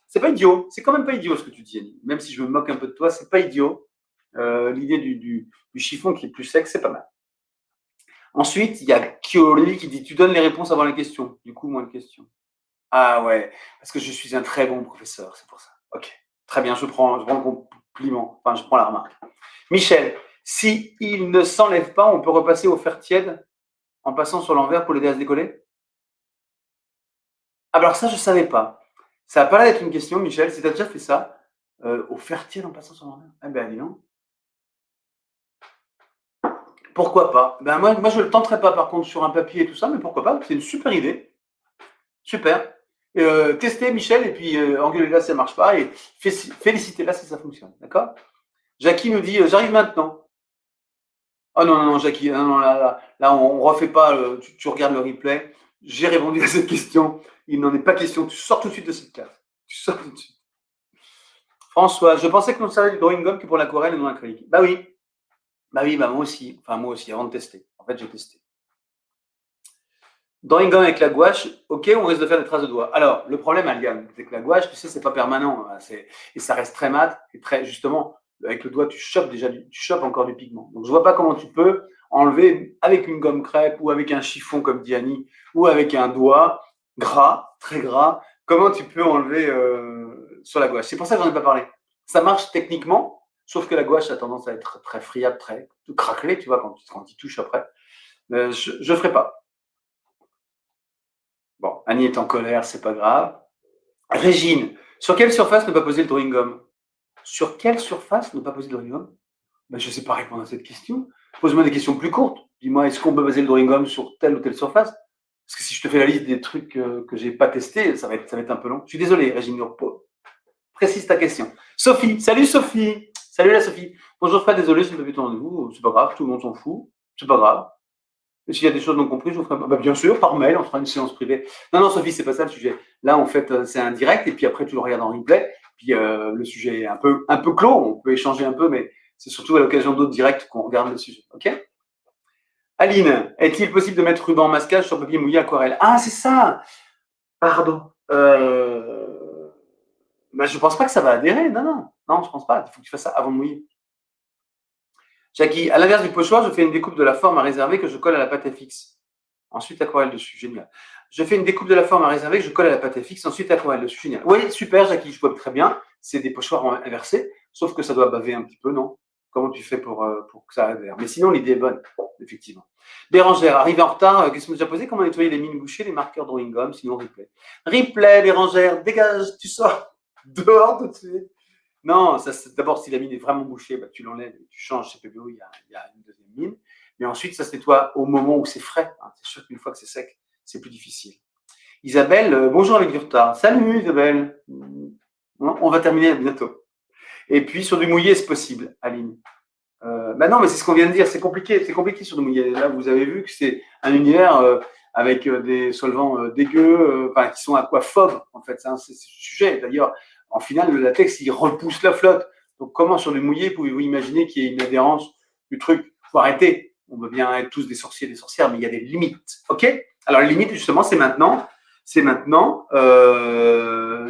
C'est pas idiot. C'est quand même pas idiot ce que tu dis, Annie. Même si je me moque un peu de toi, c'est pas idiot. L'idée du chiffon qui est plus sec, c'est pas mal. Ensuite, il y a Kioli qui dit tu donnes les réponses avant les questions. Du coup, moins de questions. Ah ouais, parce que je suis un très bon professeur, c'est pour ça. Ok, très bien, je prends le compliment, enfin je prends la remarque. Michel, Si il ne s'enlève pas, on peut repasser au fer tiède en passant sur l'envers pour l'aider à se décoller? Alors ça, je ne savais pas. Ça a pas l'air d'être une question, Michel, si tu as déjà fait ça, au fer tiède en passant sur l'envers? Eh ben, dis donc. Pourquoi pas? Ben moi je ne le tenterai pas par contre sur un papier et tout ça, mais pourquoi pas? C'est une super idée. Super. Testez Michel et puis engueulez-la si ça ne marche pas et félicitez-la si ça fonctionne. D'accord? Jackie nous dit j'arrive maintenant. Oh non, non, non, Jackie, non, non, là on ne refait pas, tu regardes le replay. J'ai répondu à cette question. Il n'en est pas question. Tu sors tout de suite de cette classe. Tu sors tout de suite. François, je pensais qu'on ne servait du drawing gum que pour l'aquarelle et non l'acrylique. Bah oui. Bah oui, bah moi aussi. Enfin, moi aussi, avant de tester. En fait, j'ai testé. Drawing gum avec la gouache, ok, on risque de faire des traces de doigts. Alors, le problème, Aliane, c'est que la gouache, tu sais, c'est pas permanent. Hein, et ça reste très mat. Et très, justement, avec le doigt, tu chopes encore du pigment. Donc, je vois pas comment tu peux enlever avec une gomme crêpe ou avec un chiffon, comme dit Annie, ou avec un doigt gras, très gras, comment tu peux enlever sur la gouache. C'est pour ça que j'en ai pas parlé. Ça marche techniquement, sauf que la gouache a tendance à être très friable, très craquelée, tu vois, quand tu touches après. Je ne ferai pas. Bon, Annie est en colère, c'est pas grave. Régine, sur quelle surface ne pas poser le drawing gum? Sur quelle surface ne pas poser le drawing gum? Ben, je ne sais pas répondre à cette question. Pose-moi des questions plus courtes. Dis-moi, est-ce qu'on peut poser le drawing gum sur telle ou telle surface? Parce que si je te fais la liste des trucs que je n'ai pas testés, ça va être un peu long. Je suis désolé, Régine Urpo. Précise ta question. Sophie, salut Sophie. Salut la Sophie. Bonjour Fred, désolé, je n'ai pas vu ton rendez-vous. C'est pas grave, tout le monde s'en fout. C'est pas grave. Et s'il y a des choses non comprises, je vous ferai bah, bien sûr, par mail, on fera une séance privée. Non, non, Sophie, c'est pas ça le sujet. Là, en fait, c'est un direct, et puis après, tu le regardes en replay. Puis le sujet est un peu clos, on peut échanger un peu, mais c'est surtout à l'occasion d'autres directs qu'on regarde le sujet. OK? Aline, est-il possible de mettre ruban masquage sur papier mouillé aquarelle? Ah, c'est ça! Pardon. Bah, je pense pas que ça va adhérer. Non, non. Non, je pense pas. Il faut que tu fasses ça avant de mouiller. Jackie, à l'inverse du pochoir, je fais une découpe de la forme à réserver que je colle à la pâte à fixe. Ensuite, aquarelle dessus. Génial. Je fais une découpe de la forme à réserver que je colle à la pâte à fixe. Ensuite, aquarelle dessus. Génial. Oui, super, Jackie, je vois très bien. C'est des pochoirs inversés, sauf que ça doit baver un petit peu, non? Comment tu fais pour que ça adhère? Mais sinon, l'idée est bonne, effectivement. Bérangère, arrivé en retard, question déjà posée. Comment nettoyer les mines bouchées, les marqueurs drawing gum, sinon replay? Replay, Bérangère, dégage, tu sors dehors tout de suite. Non, d'abord, si la mine est vraiment bouchée, bah, tu l'enlèves, tu changes CPBO, il y a une deuxième mine. Mais ensuite, ça se nettoie au moment où c'est frais. Hein. C'est sûr qu'une fois que c'est sec, c'est plus difficile. Isabelle, bonjour avec du retard. Salut Isabelle. On va terminer bientôt. Et puis sur du mouillé, c'est possible, Aline. Bah non, mais c'est ce qu'on vient de dire. C'est compliqué sur du mouillé. Là, vous avez vu que c'est un univers avec des solvants dégueux, qui sont aquaphobes, en fait. C'est le sujet. D'ailleurs, en finale, le latex, il repousse la flotte. Donc, comment sur du mouillé pouvez-vous imaginer qu'il y ait une adhérence du truc? Il faut arrêter. On veut bien être tous des sorciers, des sorcières, mais il y a des limites. OK? Alors, les limites, justement, c'est maintenant. C'est maintenant.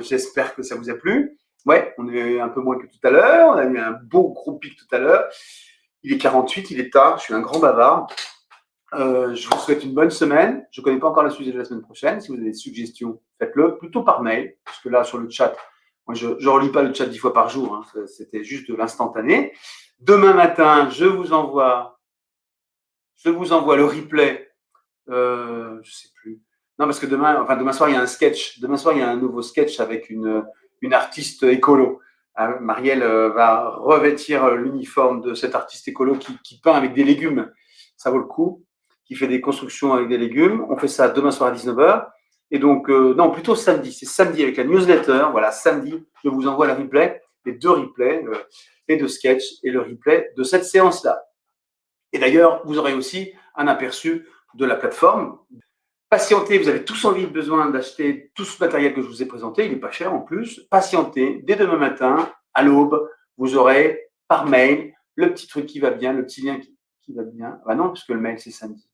J'espère que ça vous a plu. Ouais, on est un peu moins que tout à l'heure. On a eu un beau gros pic tout à l'heure. Il est 48, il est tard. Je suis un grand bavard. Je vous souhaite une bonne semaine. Je ne connais pas encore le sujet de la semaine prochaine. Si vous avez des suggestions, faites-le plutôt par mail, parce que là, sur le chat, moi, je ne relis pas le chat 10 fois par jour. Hein. C'était juste de l'instantané. Demain matin, je vous envoie le replay. Je ne sais plus. Non, parce que demain soir, il y a un sketch. Demain soir, il y a un nouveau sketch avec une artiste écolo. Marielle va revêtir l'uniforme de cet artiste écolo qui peint avec des légumes. Ça vaut le coup. Qui fait des constructions avec des légumes. On fait ça demain soir à 19h. Et donc, non, plutôt samedi. C'est samedi avec la newsletter. Voilà, samedi, je vous envoie le replay, les deux replays, les deux sketchs et le replay de cette séance-là. Et d'ailleurs, vous aurez aussi un aperçu de la plateforme. Patientez, vous avez tous besoin d'acheter tout ce matériel que je vous ai présenté, il n'est pas cher en plus. Patientez, dès demain matin, à l'aube, vous aurez par mail le petit truc qui va bien, le petit lien qui va bien. Ah non, puisque le mail, c'est samedi.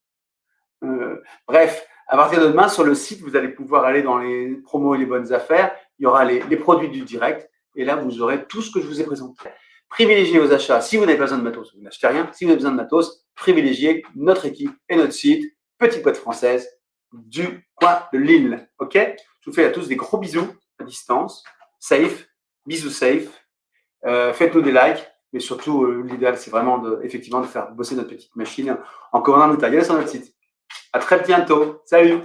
Bref, à partir de demain, sur le site, vous allez pouvoir aller dans les promos et les bonnes affaires. Il y aura les produits du direct. Et là, vous aurez tout ce que je vous ai présenté. Privilégiez vos achats. Si vous n'avez pas besoin de matos, vous n'achetez rien. Si vous avez besoin de matos, privilégiez notre équipe et notre site, Petite Boîte Française, du coin de Lille. OK? Je vous fais à tous des gros bisous à distance. Safe. Bisous safe. Faites-nous des likes. Mais surtout, l'idéal, c'est vraiment effectivement de faire bosser notre petite machine en commandant le matériel sur notre site. À très bientôt. Salut!